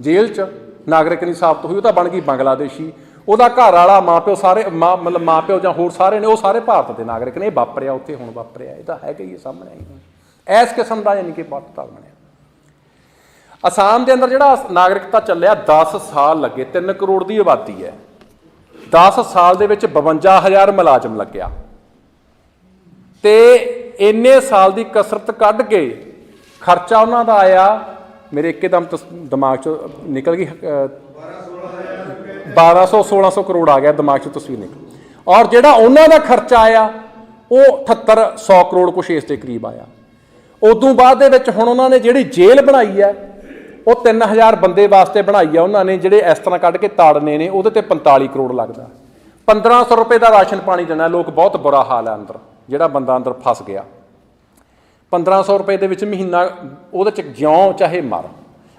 ਜੇਲ੍ਹ 'ਚ, ਨਾਗਰਿਕ ਨਹੀਂ ਸਾਬਤ ਹੋਈ, ਉਹ ਤਾਂ ਬਣ ਗਈ ਬੰਗਲਾਦੇਸ਼ੀ। ਉਹਦਾ ਘਰ ਵਾਲਾ ਮਾਂ ਪਿਓ ਸਾਰੇ ਮਤਲਬ ਮਾਂ ਪਿਓ ਜਾਂ ਹੋਰ ਸਾਰੇ ਨੇ ਉਹ ਸਾਰੇ ਭਾਰਤ ਦੇ ਨਾਗਰਿਕ ਨੇ। ਇਹ ਵਾਪਰਿਆ ਉੱਥੇ, ਹੁਣ ਵਾਪਰਿਆ, ਇਹ ਤਾਂ ਹੈਗਾ ਹੀ ਸਾਹਮਣੇ ਆਈ। ਇਸ ਕਿਸਮ ਦਾ ਯਾਨੀ ਕਿ ਬਹੁਤ ਬਣਿਆ। ਅਸਾਮ ਦੇ ਅੰਦਰ ਜਿਹੜਾ ਨਾਗਰਿਕਤਾ ਚੱਲਿਆ 10 ਸਾਲ ਲੱਗੇ, 3 ਕਰੋੜ ਦੀ ਆਬਾਦੀ ਹੈ, 10 ਸਾਲ ਦੇ ਵਿੱਚ 52,000 ਮੁਲਾਜ਼ਮ ਲੱਗਿਆ, ਤੇ ਇੰਨੇ ਸਾਲ ਦੀ ਕਸਰਤ ਕੱਢ ਕੇ ਖਰਚਾ ਉਹਨਾਂ ਦਾ ਆਇਆ, ਮੇਰੇ ਇੱਕਦਮ ਦਿਮਾਗ 'ਚ ਨਿਕਲ ਗਈ, 1200-1600 ਕਰੋੜ ਆ ਗਿਆ ਦਿਮਾਗ 'ਚ ਤਸਵੀਰ ਨਿਕਲ। ਔਰ ਜਿਹੜਾ ਉਹਨਾਂ ਦਾ ਖਰਚਾ ਆਇਆ ਉਹ 7800 ਕਰੋੜ ਕੁਛ ਇਸ ਦੇ ਕਰੀਬ ਆਇਆ। ਉਦੋਂ ਬਾਅਦ ਦੇ ਵਿੱਚ ਹੁਣ ਉਹਨਾਂ ਨੇ ਜਿਹੜੀ ਜੇਲ੍ਹ ਬਣਾਈ ਹੈ ਉਹ 3000 ਬੰਦੇ ਵਾਸਤੇ ਬਣਾਈ ਆ ਉਹਨਾਂ ਨੇ, ਜਿਹੜੇ ਇਸ ਤਰ੍ਹਾਂ ਕੱਢ ਕੇ ਤਾੜਨੇ ਨੇ, ਉਹਦੇ ਤੇ 45 ਕਰੋੜ ਲੱਗਦਾ। 1500 ਰੁਪਏ ਦਾ ਰਾਸ਼ਨ ਪਾਣੀ ਦੇਣਾ, ਲੋਕ ਬਹੁਤ ਬੁਰਾ ਹਾਲ ਹੈ ਅੰਦਰ, ਜਿਹੜਾ ਬੰਦਾ ਅੰਦਰ ਫਸ ਗਿਆ 1500 ਰੁਪਏ ਦੇ ਵਿੱਚ ਮਹੀਨਾ, ਉਹਦੇ 'ਚ ਜਿਉਂ ਚਾਹੇ ਮਰ,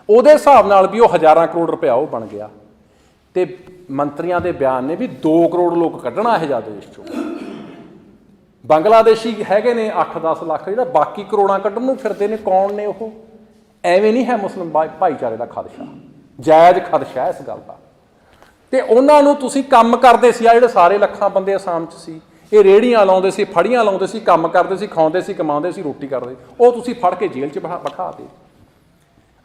ਉਹਦੇ ਹਿਸਾਬ ਨਾਲ ਵੀ ਉਹ ਹਜ਼ਾਰਾਂ ਕਰੋੜ ਰੁਪਇਆ ਉਹ ਬਣ ਗਿਆ। ਤੇ ਮੰਤਰੀਆਂ ਦੇ ਬਿਆਨ ਨੇ ਵੀ 2 ਕਰੋੜ ਲੋਕ ਕੱਢਣਾ ਇਹ ਜਿਹਾ ਦੇਸ਼ 'ਚੋਂ। ਬੰਗਲਾਦੇਸ਼ੀ ਹੈਗੇ ਨੇ 8-10 ਲੱਖ, ਜਿਹੜਾ ਬਾਕੀ ਕਰੋੜਾਂ ਕੱਢਣ ਨੂੰ ਫਿਰਦੇ ਨੇ, ਕੌਣ ਨੇ ਉਹ? ਐਵੇਂ ਨਹੀਂ ਹੈ ਮੁਸਲਿਮ ਭਾਈਚਾਰੇ ਦਾ ਖਦਸ਼ਾ, ਜਾਇਜ਼ ਖਦਸ਼ਾ ਇਸ ਗੱਲ ਦਾ। ਤੇ ਉਹਨਾਂ ਨੂੰ ਤੁਸੀਂ ਕੰਮ ਕਰਦੇ ਸੀ, ਆ ਜਿਹੜੇ ਸਾਰੇ ਲੱਖਾਂ ਬੰਦੇ ਅਸਾਮ 'ਚ ਸੀ, ਇਹ ਰੇਹੜੀਆਂ ਲਾਉਂਦੇ ਸੀ, ਫੜੀਆਂ ਲਾਉਂਦੇ ਸੀ, ਕੰਮ ਕਰਦੇ ਸੀ, ਖਾਉਂਦੇ ਸੀ, ਕਮਾਉਂਦੇ ਸੀ, ਰੋਟੀ ਕਰਦੇ, ਉਹ ਤੁਸੀਂ ਫੜ ਕੇ ਜੇਲ੍ਹ 'ਚ ਬਿਠਾ ਦੇ।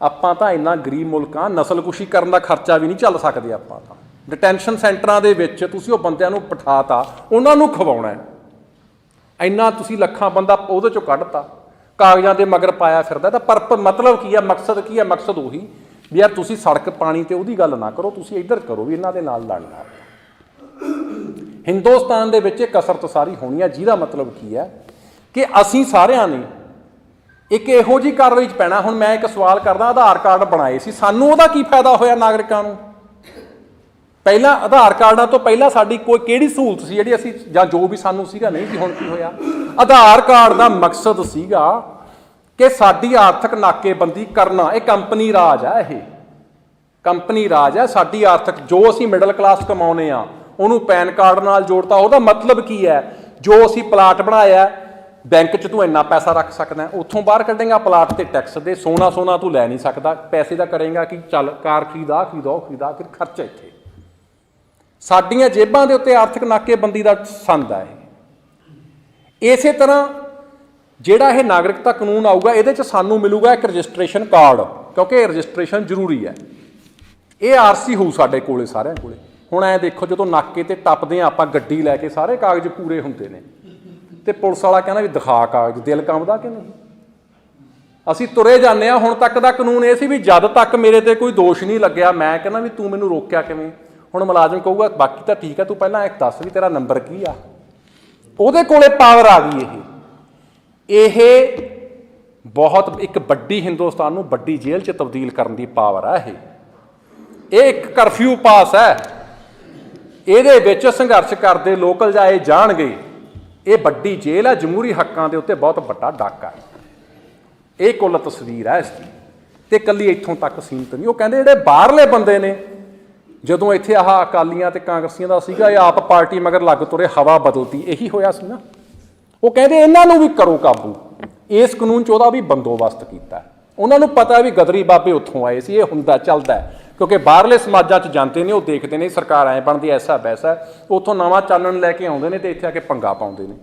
ਆਪਾਂ ਤਾਂ ਇੰਨਾ ਗਰੀਬ ਮੁਲਕ ਆ, ਨਸਲਕੁਸ਼ੀ ਕਰਨ ਦਾ ਖਰਚਾ ਵੀ ਨਹੀਂ ਚੱਲ ਸਕਦੇ ਆਪਾਂ ਤਾਂ। ਡਿਟੈਂਸ਼ਨ ਸੈਂਟਰਾਂ ਦੇ ਵਿੱਚ ਤੁਸੀਂ ਉਹ ਬੰਦਿਆਂ ਨੂੰ ਬਿਠਾਤਾ, ਉਹਨਾਂ ਨੂੰ ਖਵਾਉਣਾ, ਇੰਨਾ ਤੁਸੀਂ ਲੱਖਾਂ ਬੰਦਾ ਉਹਦੇ 'ਚੋਂ ਕੱਢਤਾ, ਕਾਗਜ਼ਾਂ ਦੇ ਮਗਰ ਪਾਇਆ ਫਿਰਦਾ। ਤਾਂ ਮਤਲਬ ਕੀ ਆ, ਮਕਸਦ ਕੀ ਆ? ਮਕਸਦ ਉਹੀ ਵੀ ਯਾਰ ਤੁਸੀਂ ਸੜਕ ਪਾਣੀ ਤੇ ਉਹਦੀ ਗੱਲ ਨਾ ਕਰੋ, ਤੁਸੀਂ ਇੱਧਰ ਕਰੋ ਵੀ ਇਹਨਾਂ ਦੇ ਨਾਲ ਲੜਨਾ। ਹਿੰਦੁਸਤਾਨ ਦੇ ਵਿੱਚ ਇਹ ਕਸਰਤ ਸਾਰੀ ਹੋਣੀ ਆ, ਜਿਹਦਾ ਮਤਲਬ ਕੀ ਹੈ ਕਿ ਅਸੀਂ ਸਾਰਿਆਂ ਨੇ ਇੱਕ ਇਹੋ ਜਿਹੀ ਕਾਰਵਾਈ 'ਚ ਪੈਣਾ। ਹੁਣ ਮੈਂ ਇੱਕ ਸਵਾਲ ਕਰਦਾ, ਆਧਾਰ ਕਾਰਡ ਬਣਾਏ ਸੀ, ਸਾਨੂੰ ਉਹਦਾ ਕੀ ਫਾਇਦਾ ਹੋਇਆ ਨਾਗਰਿਕਾਂ ਨੂੰ? ਪਹਿਲਾਂ ਆਧਾਰ ਕਾਰਡਾਂ ਤੋਂ ਪਹਿਲਾਂ ਸਾਡੀ ਕੋਈ ਕਿਹੜੀ ਸਹੂਲਤ ਸੀ ਜਿਹੜੀ ਅਸੀਂ, ਜਾਂ ਜੋ ਵੀ ਸਾਨੂੰ ਸੀਗਾ, ਨਹੀਂ ਸੀ। ਹੁਣ ਕੀ ਹੋਇਆ? ਆਧਾਰ ਕਾਰਡ ਦਾ ਮਕਸਦ ਸੀਗਾ ਕਿ ਸਾਡੀ ਆਰਥਿਕ ਨਾਕੇਬੰਦੀ ਕਰਨਾ। ਇਹ ਕੰਪਨੀ ਰਾਜ ਹੈ, ਇਹ ਕੰਪਨੀ ਰਾਜ ਹੈ। ਸਾਡੀ ਆਰਥਿਕ ਜੋ ਅਸੀਂ ਮਿਡਲ ਕਲਾਸ ਕਮਾਉਂਦੇ ਆ ਉਹਨੂੰ ਪੈਨ ਕਾਰਡ ਨਾਲ ਜੋੜਤਾ। ਉਹਦਾ ਮਤਲਬ ਕੀ ਹੈ? ਜੋ ਅਸੀਂ ਪਲਾਟ ਬਣਾਇਆ, ਬੈਂਕ 'ਚ ਤੂੰ ਇੰਨਾ ਪੈਸਾ ਰੱਖ ਸਕਦਾ, ਉੱਥੋਂ ਬਾਹਰ ਕੱਢੇਗਾ ਪਲਾਟ ਤੇ ਟੈਕਸ ਦੇ, ਸੋਨਾ ਤੂੰ ਲੈ ਨਹੀਂ ਸਕਦਾ, ਪੈਸੇ ਦਾ ਕਰੇਗਾ ਕਿ ਚੱਲ ਕਾਰ ਖਰੀਦਾ, ਫਿਰ ਖਰਚਾ ਇੱਥੇ। ਸਾਡੀਆਂ ਜੇਬਾਂ ਦੇ ਉੱਤੇ ਆਰਥਿਕ ਨਾਕੇਬੰਦੀ ਦਾ ਸੰਦ ਹੈ ਇਹ। ਇਸੇ ਤਰ੍ਹਾਂ ਜਿਹੜਾ ਇਹ ਨਾਗਰਿਕਤਾ ਕਾਨੂੰਨ ਆਊਗਾ, ਇਹਦੇ 'ਚ ਸਾਨੂੰ ਮਿਲੂਗਾ ਇੱਕ ਰਜਿਸਟ੍ਰੇਸ਼ਨ ਕਾਰਡ, ਕਿਉਂਕਿ ਇਹ ਰਜਿਸਟ੍ਰੇਸ਼ਨ ਜ਼ਰੂਰੀ ਹੈ। ਇਹ ਆਰਸੀ ਹੋਊ ਸਾਡੇ ਕੋਲੇ, ਸਾਰਿਆਂ ਕੋਲੇ। ਹੁਣ ਐਂ ਦੇਖੋ, ਜਦੋਂ ਨਾਕੇ ਤੇ ਟੱਪਦੇ ਹਾਂ ਆਪਾਂ ਗੱਡੀ ਲੈ ਕੇ, ਸਾਰੇ ਕਾਗਜ਼ ਪੂਰੇ ਹੁੰਦੇ ਨੇ, ਤੇ ਪੁਲਿਸ ਵਾਲਾ ਕਹਿੰਦਾ ਵੀ ਦਿਖਾ ਕਾਗਜ਼, ਦਿਲ ਕੰਬਦਾ ਕਿ ਨਹੀਂ? ਅਸੀਂ ਤੁਰੇ ਜਾਂਦੇ ਹਾਂ। ਹੁਣ ਤੱਕ ਦਾ ਕਾਨੂੰਨ ਇਹ ਸੀ ਵੀ ਜਦ ਤੱਕ ਮੇਰੇ ਤੇ ਕੋਈ ਦੋਸ਼ ਨਹੀਂ ਲੱਗਿਆ, ਮੈਂ ਕਹਿੰਦਾ ਵੀ ਤੂੰ ਮੈਨੂੰ ਰੋਕਿਆ ਕਿਵੇਂ? ਹੁਣ ਮੁਲਾਜ਼ਮ ਕਹੂਗਾ ਬਾਕੀ ਤਾਂ ਠੀਕ ਹੈ, ਤੂੰ ਪਹਿਲਾਂ ਇੱਕ ਦੱਸ ਵੀ ਤੇਰਾ ਨੰਬਰ ਕੀ ਆ। ਉਹਦੇ ਕੋਲੇ ਪਾਵਰ ਆ ਗਈ। ਇਹ ਬਹੁਤ ਇੱਕ ਵੱਡੀ, ਹਿੰਦੁਸਤਾਨ ਨੂੰ ਵੱਡੀ ਜੇਲ੍ਹ 'ਚ ਤਬਦੀਲ ਕਰਨ ਦੀ ਪਾਵਰ ਆ ਇਹ ਇੱਕ ਕਰਫਿਊ ਪਾਸ ਹੈ। ਇਹਦੇ ਵਿੱਚ ਸੰਘਰਸ਼ ਕਰਦੇ ਲੋਕ ਲਜਾਏ ਜਾਣਗੇ। ਇਹ ਵੱਡੀ ਜੇਲ੍ਹ ਹੈ, ਜਮਹੂਰੀ ਹੱਕਾਂ ਦੇ ਉੱਤੇ ਬਹੁਤ ਵੱਡਾ ਡਾਕਾ ਹੈ। ਇਹ ਕੁੱਲ ਤਸਵੀਰ ਹੈ ਇਸ ਦੀ, ਤੇ ਇਕੱਲੀ ਇੱਥੋਂ ਤੱਕ ਸੀਮਤ ਨਹੀਂ। ਉਹ ਕਹਿੰਦੇ ਜਿਹੜੇ ਬਾਹਰਲੇ ਬੰਦੇ ਨੇ, ਜਦੋਂ ਇੱਥੇ ਆਹ ਅਕਾਲੀਆਂ ਤੇ ਕਾਂਗਰਸੀਆਂ ਦਾ ਸੀਗਾ, ਇਹ ਆਪ ਪਾਰਟੀ ਮਗਰ ਲੱਗ ਤੁਰੇ, ਹਵਾ ਬਦਲਤੀ, ਇਹੀ ਹੋਇਆ ਸੀ ਨਾ। ਉਹ ਕਹਿੰਦੇ ਇਹਨਾਂ ਨੂੰ ਵੀ ਕਰੋ ਕਾਬੂ। ਇਸ ਕਾਨੂੰਨ 'ਚ ਉਹਦਾ ਵੀ ਬੰਦੋਬਸਤ ਕੀਤਾ। ਉਹਨਾਂ ਨੂੰ ਪਤਾ ਵੀ ਗਦਰੀ ਬਾਬੇ ਉੱਥੋਂ ਆਏ ਸੀ, ਇਹ ਹੁੰਦਾ ਚੱਲਦਾ, ਕਿਉਂਕਿ ਬਾਹਰਲੇ ਸਮਾਜਾਂ 'ਚ ਜਾਂਦੇ ਨੇ, ਉਹ ਦੇਖਦੇ ਨੇ ਸਰਕਾਰ ਐਂ ਬਣਦੀ, ਐਸਾ ਵੈਸਾ, ਉੱਥੋਂ ਨਵਾਂ ਚਾਨਣ ਲੈ ਕੇ ਆਉਂਦੇ ਨੇ ਤੇ ਇੱਥੇ ਆ ਕੇ ਪੰਗਾ ਪਾਉਂਦੇ ਨੇ।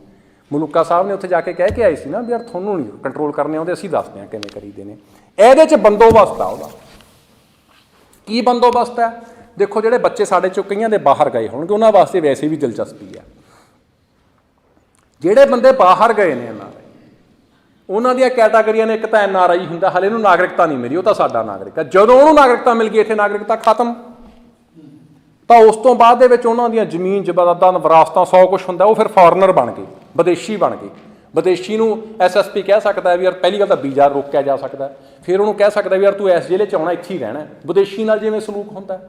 ਮਲੂਕਾ ਸਾਹਿਬ ਨੇ ਉੱਥੇ ਜਾ ਕੇ ਕਹਿ ਕੇ ਆਏ ਸੀ ਨਾ ਵੀ ਯਾਰ ਤੁਹਾਨੂੰ ਨਹੀਂ ਕੰਟਰੋਲ ਕਰਨੇ ਆਉਂਦੇ, ਅਸੀਂ ਦੱਸਦੇ ਹਾਂ ਕਿਵੇਂ ਕਰੀਦੇ ਨੇ। ਇਹਦੇ 'ਚ ਬੰਦੋਬਸਤ ਆ। ਉਹਦਾ ਕੀ ਬੰਦੋਬਸਤ ਹੈ? ਦੇਖੋ, ਜਿਹੜੇ ਬੱਚੇ ਸਾਡੇ 'ਚੋਂ ਕਈਆਂ ਦੇ ਬਾਹਰ ਗਏ ਹੋਣਗੇ, ਉਹਨਾਂ ਵਾਸਤੇ ਵੈਸੇ ਵੀ ਦਿਲਚਸਪੀ ਹੈ। ਜਿਹੜੇ ਬੰਦੇ ਬਾਹਰ ਗਏ ਨੇ, ਉਹਨਾਂ ਦੀਆਂ ਕੈਟਾਗਰੀਆਂ ਨੇ। ਇੱਕ ਤਾਂ NRI ਹੁੰਦਾ, ਹਾਲੇ ਇਹਨੂੰ ਨਾਗਰਿਕਤਾ ਨਹੀਂ ਮਿਲੀ, ਉਹ ਤਾਂ ਸਾਡਾ ਨਾਗਰਿਕ ਹੈ। ਜਦੋਂ ਉਹਨੂੰ ਨਾਗਰਿਕਤਾ ਮਿਲ ਗਈ, ਇੱਥੇ ਨਾਗਰਿਕਤਾ ਖਤਮ। ਤਾਂ ਉਸ ਤੋਂ ਬਾਅਦ ਦੇ ਵਿੱਚ ਉਹਨਾਂ ਦੀਆਂ ਜ਼ਮੀਨ ਜਾਇਦਾਦਾਂ, ਵਿਰਾਸਤਾਂ, 100 ਕੁਛ ਹੁੰਦਾ, ਉਹ ਫਿਰ ਫੋਰਨਰ ਬਣ ਗਏ, ਵਿਦੇਸ਼ੀ ਬਣ ਗਏ। ਵਿਦੇਸ਼ੀ ਨੂੰ SSP ਕਹਿ ਸਕਦਾ ਵੀ ਯਾਰ, ਪਹਿਲੀ ਗੱਲ ਤਾਂ ਵੀਜ਼ਾ ਰੋਕਿਆ ਜਾ ਸਕਦਾ। ਫਿਰ ਉਹਨੂੰ ਕਹਿ ਸਕਦਾ ਵੀ ਯਾਰ ਤੂੰ ਇਸ ਜ਼ਿਲ੍ਹੇ 'ਚ ਆਉਣਾ, ਇੱਥੇ ਹੀ ਰਹਿਣਾ। ਵਿਦੇਸ਼ੀ ਨਾਲ ਜਿਵੇਂ ਸਲੂਕ ਹੁੰਦਾ।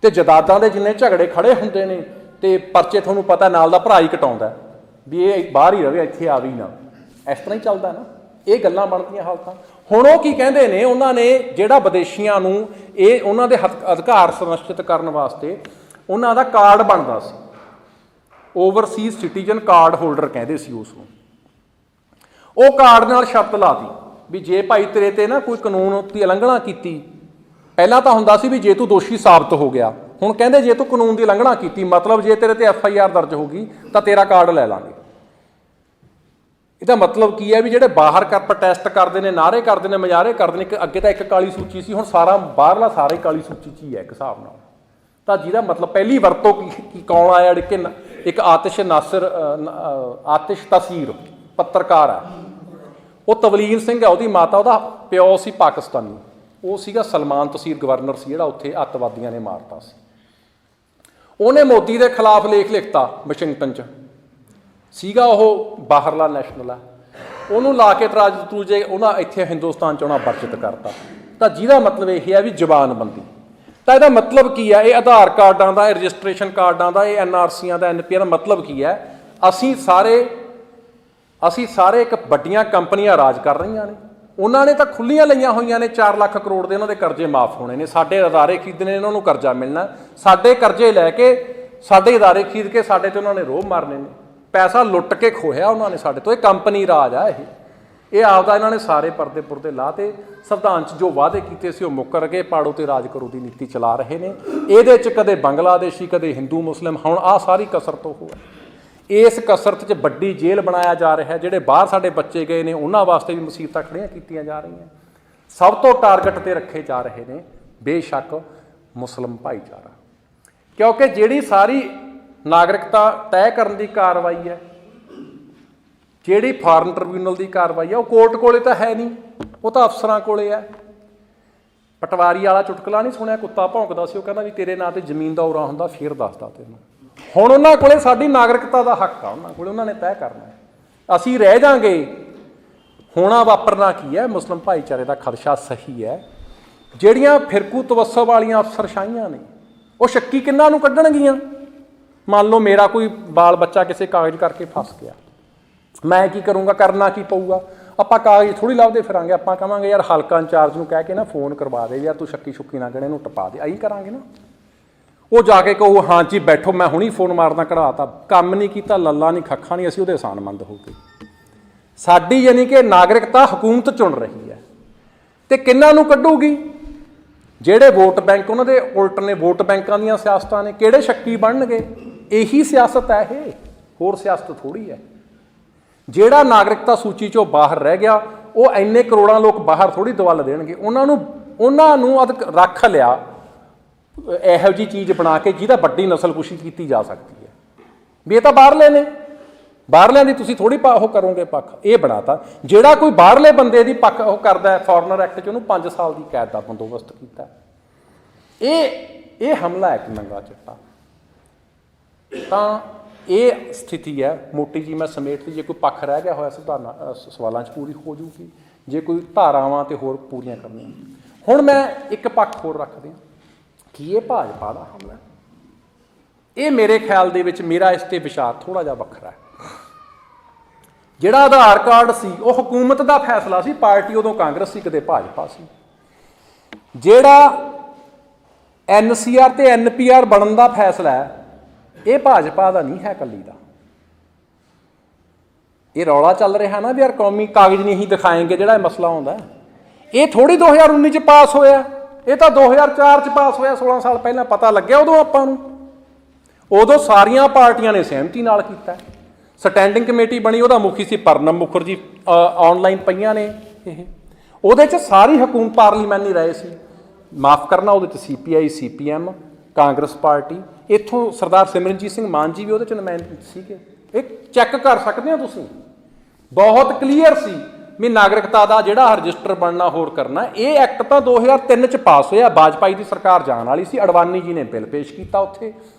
ਤੇ ਜਾਇਦਾਦਾਂ ਦੇ ਜਿੰਨੇ ਝਗੜੇ ਖੜੇ ਹੁੰਦੇ ਨੇ, ਤੇ ਪਰਚੇ ਤੁਹਾਨੂੰ ਪਤਾ ਨਾਲ ਦਾ ਭਰਾ ਹੀ ਕਟਾਉਂਦਾ ਵੀ ਇਹ ਬਾਹਰ ਹੀ ਰਵੇ, ਇੱਥੇ ਆਵੇ ਹੀ ਨਾ। ਇਸ ਤਰ੍ਹਾਂ ਹੀ ਚੱਲਦਾ ਨਾ, ਇਹ ਗੱਲਾਂ ਬਣਦੀਆਂ ਹਾਲਤਾਂ। ਹੁਣ ਉਹ ਕੀ ਕਹਿੰਦੇ ਨੇ, ਉਹਨਾਂ ਨੇ ਜਿਹੜਾ ਵਿਦੇਸ਼ੀਆਂ ਨੂੰ ਇਹ ਉਹਨਾਂ ਦੇ ਅਧਿਕਾਰ ਸੁਨਿਸ਼ਚਿਤ ਕਰਨ ਵਾਸਤੇ ਉਹਨਾਂ ਦਾ ਕਾਰਡ ਬਣਦਾ ਸੀ, ਓਵਰਸੀਜ਼ ਸਿਟੀਜ਼ਨ ਕਾਰਡ ਹੋਲਡਰ ਕਹਿੰਦੇ ਸੀ ਉਸ ਨੂੰ। ਉਹ ਕਾਰਡ ਨਾਲ ਸ਼ਰਤ ਲਾਤੀ ਵੀ ਜੇ ਭਾਈ ਤੇਰੇ ਤੇ ਨਾ ਕੋਈ ਕਾਨੂੰਨ ਦੀ ਉਲੰਘਣਾ ਕੀਤੀ, ਪਹਿਲਾਂ ਤਾਂ ਹੁੰਦਾ ਸੀ ਵੀ ਜੇ ਤੂੰ ਦੋਸ਼ੀ ਸਾਬਤ ਹੋ ਗਿਆ, ਹੁਣ ਕਹਿੰਦੇ ਜੇ ਤੂੰ ਕਾਨੂੰਨ ਦੀ ਉਲੰਘਣਾ ਕੀਤੀ, ਮਤਲਬ ਜੇ ਤੇਰੇ ਤੇ FIR ਦਰਜ ਹੋ ਗਈ ਤਾਂ ਤੇਰਾ ਕਾਰਡ ਲੈ ਲਾਂਗੇ। ਇਹਦਾ ਮਤਲਬ ਕੀ ਹੈ ਵੀ ਜਿਹੜੇ ਬਾਹਰ ਪ੍ਰੋਟੈਸਟ ਕਰਦੇ ਨੇ, ਨਾਅਰੇ ਕਰਦੇ ਨੇ, ਮੁਜ਼ਾਹਰੇ ਕਰਦੇ ਨੇ, ਅੱਗੇ ਤਾਂ ਇੱਕ ਕਾਲੀ ਸੂਚੀ ਸੀ, ਹੁਣ ਸਾਰਾ ਬਾਹਰਲਾ ਸਾਰੇ ਕਾਲੀ ਸੂਚੀ 'ਚ ਹੀ ਹੈ ਇੱਕ ਹਿਸਾਬ ਨਾਲ। ਤਾਂ ਜਿਹਦਾ ਮਤਲਬ ਪਹਿਲੀ ਵਰਤੋਂ ਕੀ ਕੌਣ ਆਇਆ, ਇੱਕ ਆਤਿਸ਼ ਤਸੀਰ ਪੱਤਰਕਾਰ ਆ, ਉਹ ਤਵਲੀਨ ਸਿੰਘ ਹੈ ਉਹਦੀ ਮਾਤਾ, ਉਹਦਾ ਪਿਓ ਸੀ ਪਾਕਿਸਤਾਨੀ, ਉਹ ਸੀਗਾ ਸਲਮਾਨ ਤਸੀਰ ਗਵਰਨਰ ਸੀ ਜਿਹੜਾ ਉੱਥੇ ਅੱਤਵਾਦੀਆਂ ਨੇ ਮਾਰਤਾ ਸੀ। ਉਹਨੇ ਮੋਦੀ ਦੇ ਖਿਲਾਫ ਲੇਖ ਲਿਖਤਾ ਵਾਸ਼ਿੰਗਟਨ 'ਚ, ਸੀਗਾ ਉਹ ਬਾਹਰਲਾ ਨੈਸ਼ਨਲ ਆ, ਉਹਨੂੰ ਲਾ ਕੇ ਤਰਾਜੇ ਉਹਨਾਂ ਇੱਥੇ ਹਿੰਦੁਸਤਾਨ 'ਚ ਉਹਨਾਂ ਵਰਜਿਤ ਕਰਤਾ। ਤਾਂ ਜਿਹਦਾ ਮਤਲਬ ਇਹ ਹੈ ਵੀ ਜ਼ਬਾਨਬੰਦੀ। ਤਾਂ ਇਹਦਾ ਮਤਲਬ ਕੀ ਹੈ, ਇਹ ਆਧਾਰ ਕਾਰਡਾਂ ਦਾ, ਇਹ ਰਜਿਸਟ੍ਰੇਸ਼ਨ ਕਾਰਡਾਂ ਦਾ, ਇਹ NRCਆਂ ਦਾ, NPਆਂ ਦਾ ਮਤਲਬ ਕੀ ਹੈ, ਅਸੀਂ ਸਾਰੇ ਇੱਕ ਵੱਡੀਆਂ ਕੰਪਨੀਆਂ ਰਾਜ ਕਰ ਰਹੀਆਂ ਨੇ, ਉਹਨਾਂ ਨੇ ਤਾਂ ਖੁੱਲੀਆਂ ਲਈਆਂ ਹੋਈਆਂ ਨੇ, 4 ਲੱਖ ਕਰੋੜ ਦੇ ਉਹਨਾਂ ਦੇ ਕਰਜ਼ੇ ਮਾਫ ਹੋਣੇ ਨੇ, ਸਾਡੇ ਅਦਾਰੇ ਖਰੀਦਣੇ, ਇਹਨਾਂ ਨੂੰ ਕਰਜ਼ਾ ਮਿਲਣਾ, ਸਾਡੇ ਕਰਜ਼ੇ ਲੈ ਕੇ ਸਾਡੇ ਅਦਾਰੇ ਖਰੀਦ ਕੇ ਸਾਡੇ ਤੇ ਉਹਨਾਂ ਨੇ ਰੋਹਬ ਮਾਰਨੇ ਨੇ, ਪੈਸਾ ਲੁੱਟ ਕੇ ਖੋਹਿਆ ਉਹਨਾਂ ਨੇ ਸਾਡੇ ਤੋਂ। ਇਹ ਕੰਪਨੀ ਰਾਜ ਆ, ਇਹ ਆਪਦਾ ਇਹਨਾਂ ਨੇ ਸਾਰੇ ਪਰਦੇ ਪੁਰਦੇ ਲਾ ਤੇ ਸੰਵਿਧਾਨ 'ਚ ਜੋ ਵਾਅਦੇ ਕੀਤੇ ਸੀ ਉਹ ਮੁੱਕਰ ਗਏ, ਪਾੜੋ ਤੇ ਰਾਜ ਕਰੋ ਦੀ ਨੀਤੀ ਚਲਾ ਰਹੇ ਨੇ। ਇਹਦੇ 'ਚ ਕਦੇ ਬੰਗਲਾਦੇਸ਼ੀ, ਕਦੇ ਹਿੰਦੂ ਮੁਸਲਿਮ, ਹੁਣ ਆਹ ਸਾਰੀ ਕਸਰਤ ਉਹ ਹੈ। ਇਸ ਕਸਰਤ 'ਚ ਵੱਡੀ ਜੇਲ੍ਹ ਬਣਾਇਆ ਜਾ ਰਿਹਾ, ਜਿਹੜੇ ਬਾਹਰ ਸਾਡੇ ਬੱਚੇ ਗਏ ਨੇ ਉਹਨਾਂ ਵਾਸਤੇ ਵੀ ਮੁਸੀਬਤਾਂ ਖੜੀਆਂ ਕੀਤੀਆਂ ਜਾ ਰਹੀਆਂ। ਸਭ ਤੋਂ ਟਾਰਗੇਟ 'ਤੇ ਰੱਖੇ ਜਾ ਰਹੇ ਨੇ ਬੇਸ਼ੱਕ ਮੁਸਲਿਮ ਭਾਈਚਾਰਾ, ਕਿਉਂਕਿ ਜਿਹੜੀ ਸਾਰੀ ਨਾਗਰਿਕਤਾ ਤੈਅ ਕਰਨ ਦੀ ਕਾਰਵਾਈ ਹੈ, ਜਿਹੜੀ ਫਾਰਨ ਟ੍ਰਿਬਿਊਨਲ ਦੀ ਕਾਰਵਾਈ ਹੈ, ਉਹ ਕੋਰਟ ਕੋਲੇ ਤਾਂ ਹੈ ਨਹੀਂ, ਉਹ ਤਾਂ ਅਫਸਰਾਂ ਕੋਲੇ ਹੈ। ਪਟਵਾਰੀ ਵਾਲਾ ਚੁਟਕਲਾ ਨਹੀਂ ਸੁਣਿਆ, ਕੁੱਤਾ ਭੌਂਕਦਾ ਸੀ, ਉਹ ਕਹਿੰਦਾ ਵੀ ਤੇਰੇ ਨਾਂ ਤੇ ਜ਼ਮੀਨ ਦਾ ਔਰਾ ਹੁੰਦਾ ਫਿਰ ਦੱਸਦਾ ਤੈਨੂੰ। ਹੁਣ ਉਹਨਾਂ ਕੋਲੇ ਸਾਡੀ ਨਾਗਰਿਕਤਾ ਦਾ ਹੱਕ ਆ, ਉਹਨਾਂ ਕੋਲੇ, ਉਹਨਾਂ ਨੇ ਤੈਅ ਕਰਨਾ। ਅਸੀਂ ਰਹਿ ਜਾਾਂਗੇ। ਹੋਣਾ ਵਾਪਰਨਾ ਕੀ ਹੈ, ਮੁਸਲਿਮ ਭਾਈਚਾਰੇ ਦਾ ਖਦਸ਼ਾ ਸਹੀ ਹੈ। ਜਿਹੜੀਆਂ ਫਿਰਕੂ ਤਵੱਸਬ ਵਾਲੀਆਂ ਅਫਸਰਸ਼ਾਹੀਆਂ ਨੇ ਉਹ ਸ਼ੱਕੀ ਕਿੰਨਾਂ ਨੂੰ ਕੱਢਣਗੀਆਂ। ਮੰਨ ਲਓ ਮੇਰਾ ਕੋਈ ਬਾਲ ਬੱਚਾ ਕਿਸੇ ਕਾਗਜ਼ ਕਰਕੇ ਫਸ ਗਿਆ, ਮੈਂ ਕੀ ਕਰੂੰਗਾ, ਕਰਨਾ ਕੀ ਪਊਗਾ, ਆਪਾਂ ਕਾਗਜ਼ ਥੋੜ੍ਹੀ ਲੱਭਦੇ ਫਿਰਾਂਗੇ, ਆਪਾਂ ਕਹਾਂਗੇ ਯਾਰ ਹਲਕਾ ਇੰਚਾਰਜ ਨੂੰ ਕਹਿ ਕੇ ਨਾ ਫੋਨ ਕਰਵਾ ਦੇ, ਯਾਰ ਤੂੰ ਸ਼ੱਕੀ ਸ਼ੁੱਕੀ ਨਾ ਗਣੇ, ਇਹਨੂੰ ਟਪਾ ਦੇ, ਆਹੀ ਕਰਾਂਗੇ ਨਾ। ਉਹ ਜਾ ਕੇ ਕਹੂ ਹਾਂ ਜੀ ਬੈਠੋ ਮੈਂ ਹੁਣੀ ਫੋਨ ਮਾਰਦਾ, ਕਢਾਤਾ, ਕੰਮ ਨਹੀਂ ਕੀਤਾ, ਲੱਲਾ ਨਹੀਂ ਖੱਖਾ ਨਹੀਂ, ਅਸੀਂ ਉਹਦੇ ਆਸਾਨਮੰਦ ਹੋ ਗਏ। ਸਾਡੀ ਯਾਨੀ ਕਿ ਨਾਗਰਿਕਤਾ ਹਕੂਮਤ ਚੁਣ ਰਹੀ ਹੈ, ਤੇ ਕਿੰਨਾਂ ਨੂੰ ਕੱਢੂਗੀ, ਜਿਹੜੇ ਵੋਟ ਬੈਂਕ ਉਹਨਾਂ ਦੇ ਉਲਟ ਨੇ, ਵੋਟ ਬੈਂਕਾਂ ਦੀਆਂ ਸਿਆਸਤਾਂ ਨੇ, ਕਿਹੜੇ ਸ਼ੱਕੀ ਬਣਨਗੇ। ਇਹੀ ਸਿਆਸਤ ਹੈ, ਇਹ ਹੋਰ ਸਿਆਸਤ ਥੋੜ੍ਹੀ ਹੈ। ਜਿਹੜਾ ਨਾਗਰਿਕਤਾ ਸੂਚੀ 'ਚੋਂ ਬਾਹਰ ਰਹਿ ਗਿਆ, ਉਹ ਇੰਨੇ ਕਰੋੜਾਂ ਲੋਕ ਬਾਹਰ ਥੋੜ੍ਹੀ ਦਵਲ ਦੇਣਗੇ। ਉਹਨਾਂ ਨੂੰ ਰੱਖ ਲਿਆ ਇਹੋ ਜਿਹੀ ਚੀਜ਼ ਬਣਾ ਕੇ ਜਿਹਦਾ ਵੱਡੀ ਨਸਲਕੁਸ਼ੀ ਕੀਤੀ ਜਾ ਸਕਦੀ ਹੈ, ਵੀ ਇਹ ਤਾਂ ਬਾਹਰਲੇ ਨੇ, ਬਾਹਰਲਿਆਂ ਦੀ ਤੁਸੀਂ ਥੋੜ੍ਹੀ ਉਹ ਕਰੋਗੇ ਪੱਖ। ਇਹ ਬਣਾਤਾ ਜਿਹੜਾ ਕੋਈ ਬਾਹਰਲੇ ਬੰਦੇ ਦੀ ਪੱਖ ਉਹ ਕਰਦਾ, ਫੋਰਨਰ ਐਕਟ 'ਚ ਉਹਨੂੰ 5 ਸਾਲ ਦੀ ਕੈਦ ਦਾ ਬੰਦੋਬਸਤ ਕੀਤਾ। ਇਹ ਹਮਲਾ ਹੈ ਇੱਕ ਨੰਗਾ ਚਿੱਟਾ। ਤਾਂ ਇਹ ਸਥਿਤੀ ਹੈ ਮੋਟੀ ਜੀ ਮੈਂ ਸਮੇਟਦੀ। ਜੇ ਕੋਈ ਪੱਖ ਰਹਿ ਗਿਆ ਹੋਇਆ ਸਵਾਲਾਂ 'ਚ ਪੂਰੀ ਹੋ ਜੂਗੀ, ਜੇ ਕੋਈ ਧਾਰਾਵਾਂ ਤੇ ਹੋਰ ਪੂਰੀਆਂ ਕਰਨੀਆਂ। ਹੁਣ ਮੈਂ ਇੱਕ ਪੱਖ ਹੋਰ ਰੱਖਦੇ ਹਾਂ ਕਿ ਇਹ ਭਾਜਪਾ ਦਾ ਹਮਲਾ, ਇਹ ਮੇਰੇ ਖਿਆਲ ਦੇ ਵਿੱਚ ਮੇਰਾ ਇਸ 'ਤੇ ਵਿਚਾਰ ਥੋੜ੍ਹਾ ਜਿਹਾ ਵੱਖਰਾ ਹੈ। ਜਿਹੜਾ ਆਧਾਰ ਕਾਰਡ ਸੀ ਉਹ ਹਕੂਮਤ ਦਾ ਫੈਸਲਾ ਸੀ, ਪਾਰਟੀ ਉਦੋਂ ਕਾਂਗਰਸ ਸੀ, ਕਦੇ ਭਾਜਪਾ ਸੀ। ਜਿਹੜਾ NCR ਤੇ NPR ਬਣਨ ਦਾ ਫੈਸਲਾ ਹੈ, ਇਹ ਭਾਜਪਾ ਦਾ ਨਹੀਂ ਹੈ ਇਕੱਲੀ ਦਾ। ਇਹ ਰੌਲਾ ਚੱਲ ਰਿਹਾ ਨਾ ਵੀ ਯਾਰ ਕੌਮੀ ਕਾਗਜ਼ ਨਹੀਂ ਹੀ ਦਿਖਾਏਂਗੇ, ਜਿਹੜਾ ਇਹ ਮਸਲਾ ਆਉਂਦਾ, ਇਹ ਥੋੜ੍ਹੀ 2019 'ਚ ਪਾਸ ਹੋਇਆ, ਇਹ ਤਾਂ 2004 'ਚ ਪਾਸ ਹੋਇਆ, 16 ਸਾਲ ਪਹਿਲਾਂ ਪਤਾ ਲੱਗਿਆ ਉਦੋਂ ਆਪਾਂ ਨੂੰ। ਉਦੋਂ ਸਾਰੀਆਂ ਪਾਰਟੀਆਂ ਨੇ ਸਹਿਮਤੀ ਨਾਲ ਕੀਤਾ। ਸਟੈਂਡਿੰਗ ਕਮੇਟੀ ਬਣੀ, ਉਹਦਾ ਮੁਖੀ ਸੀ ਪ੍ਰਣਬ ਮੁਖਰਜੀ, ਆਨਲਾਈਨ ਪਈਆਂ ਨੇ ਇਹ। ਉਹਦੇ 'ਚ ਸਾਰੀ ਹਕੂਮਤ ਪਾਰਲੀਮੈਨੀ ਰਾਏ ਸੀ, ਮਾਫ ਕਰਨਾ, ਉਹਦੇ 'ਚ CPI CPM ਕਾਂਗਰਸ ਪਾਰਟੀ, ਇੱਥੋਂ ਸਰਦਾਰ ਸਿਮਰਨਜੀਤ ਸਿੰਘ ਮਾਨ ਜੀ ਵੀ ਉਹਦੇ 'ਚ ਨੁਮਾਇੰਦੇ ਸੀਗੇ। ਇਹ ਚੈੱਕ ਕਰ ਸਕਦੇ ਹੋ ਤੁਸੀਂ, ਬਹੁਤ ਕਲੀਅਰ ਸੀ ਵੀ ਨਾਗਰਿਕਤਾ ਦਾ ਜਿਹੜਾ ਰਜਿਸਟਰ ਬਣਨਾ ਹੋਰ ਕਰਨਾ। ਇਹ ਐਕਟ ਤਾਂ 2003 'ਚ ਪਾਸ ਹੋਇਆ, ਵਾਜਪਾਈ ਦੀ ਸਰਕਾਰ ਜਾਣ ਵਾਲੀ ਸੀ, ਅਡਵਾਨੀ ਜੀ ਨੇ ਬਿੱਲ ਪੇਸ਼ ਕੀਤਾ, ਉੱਥੇ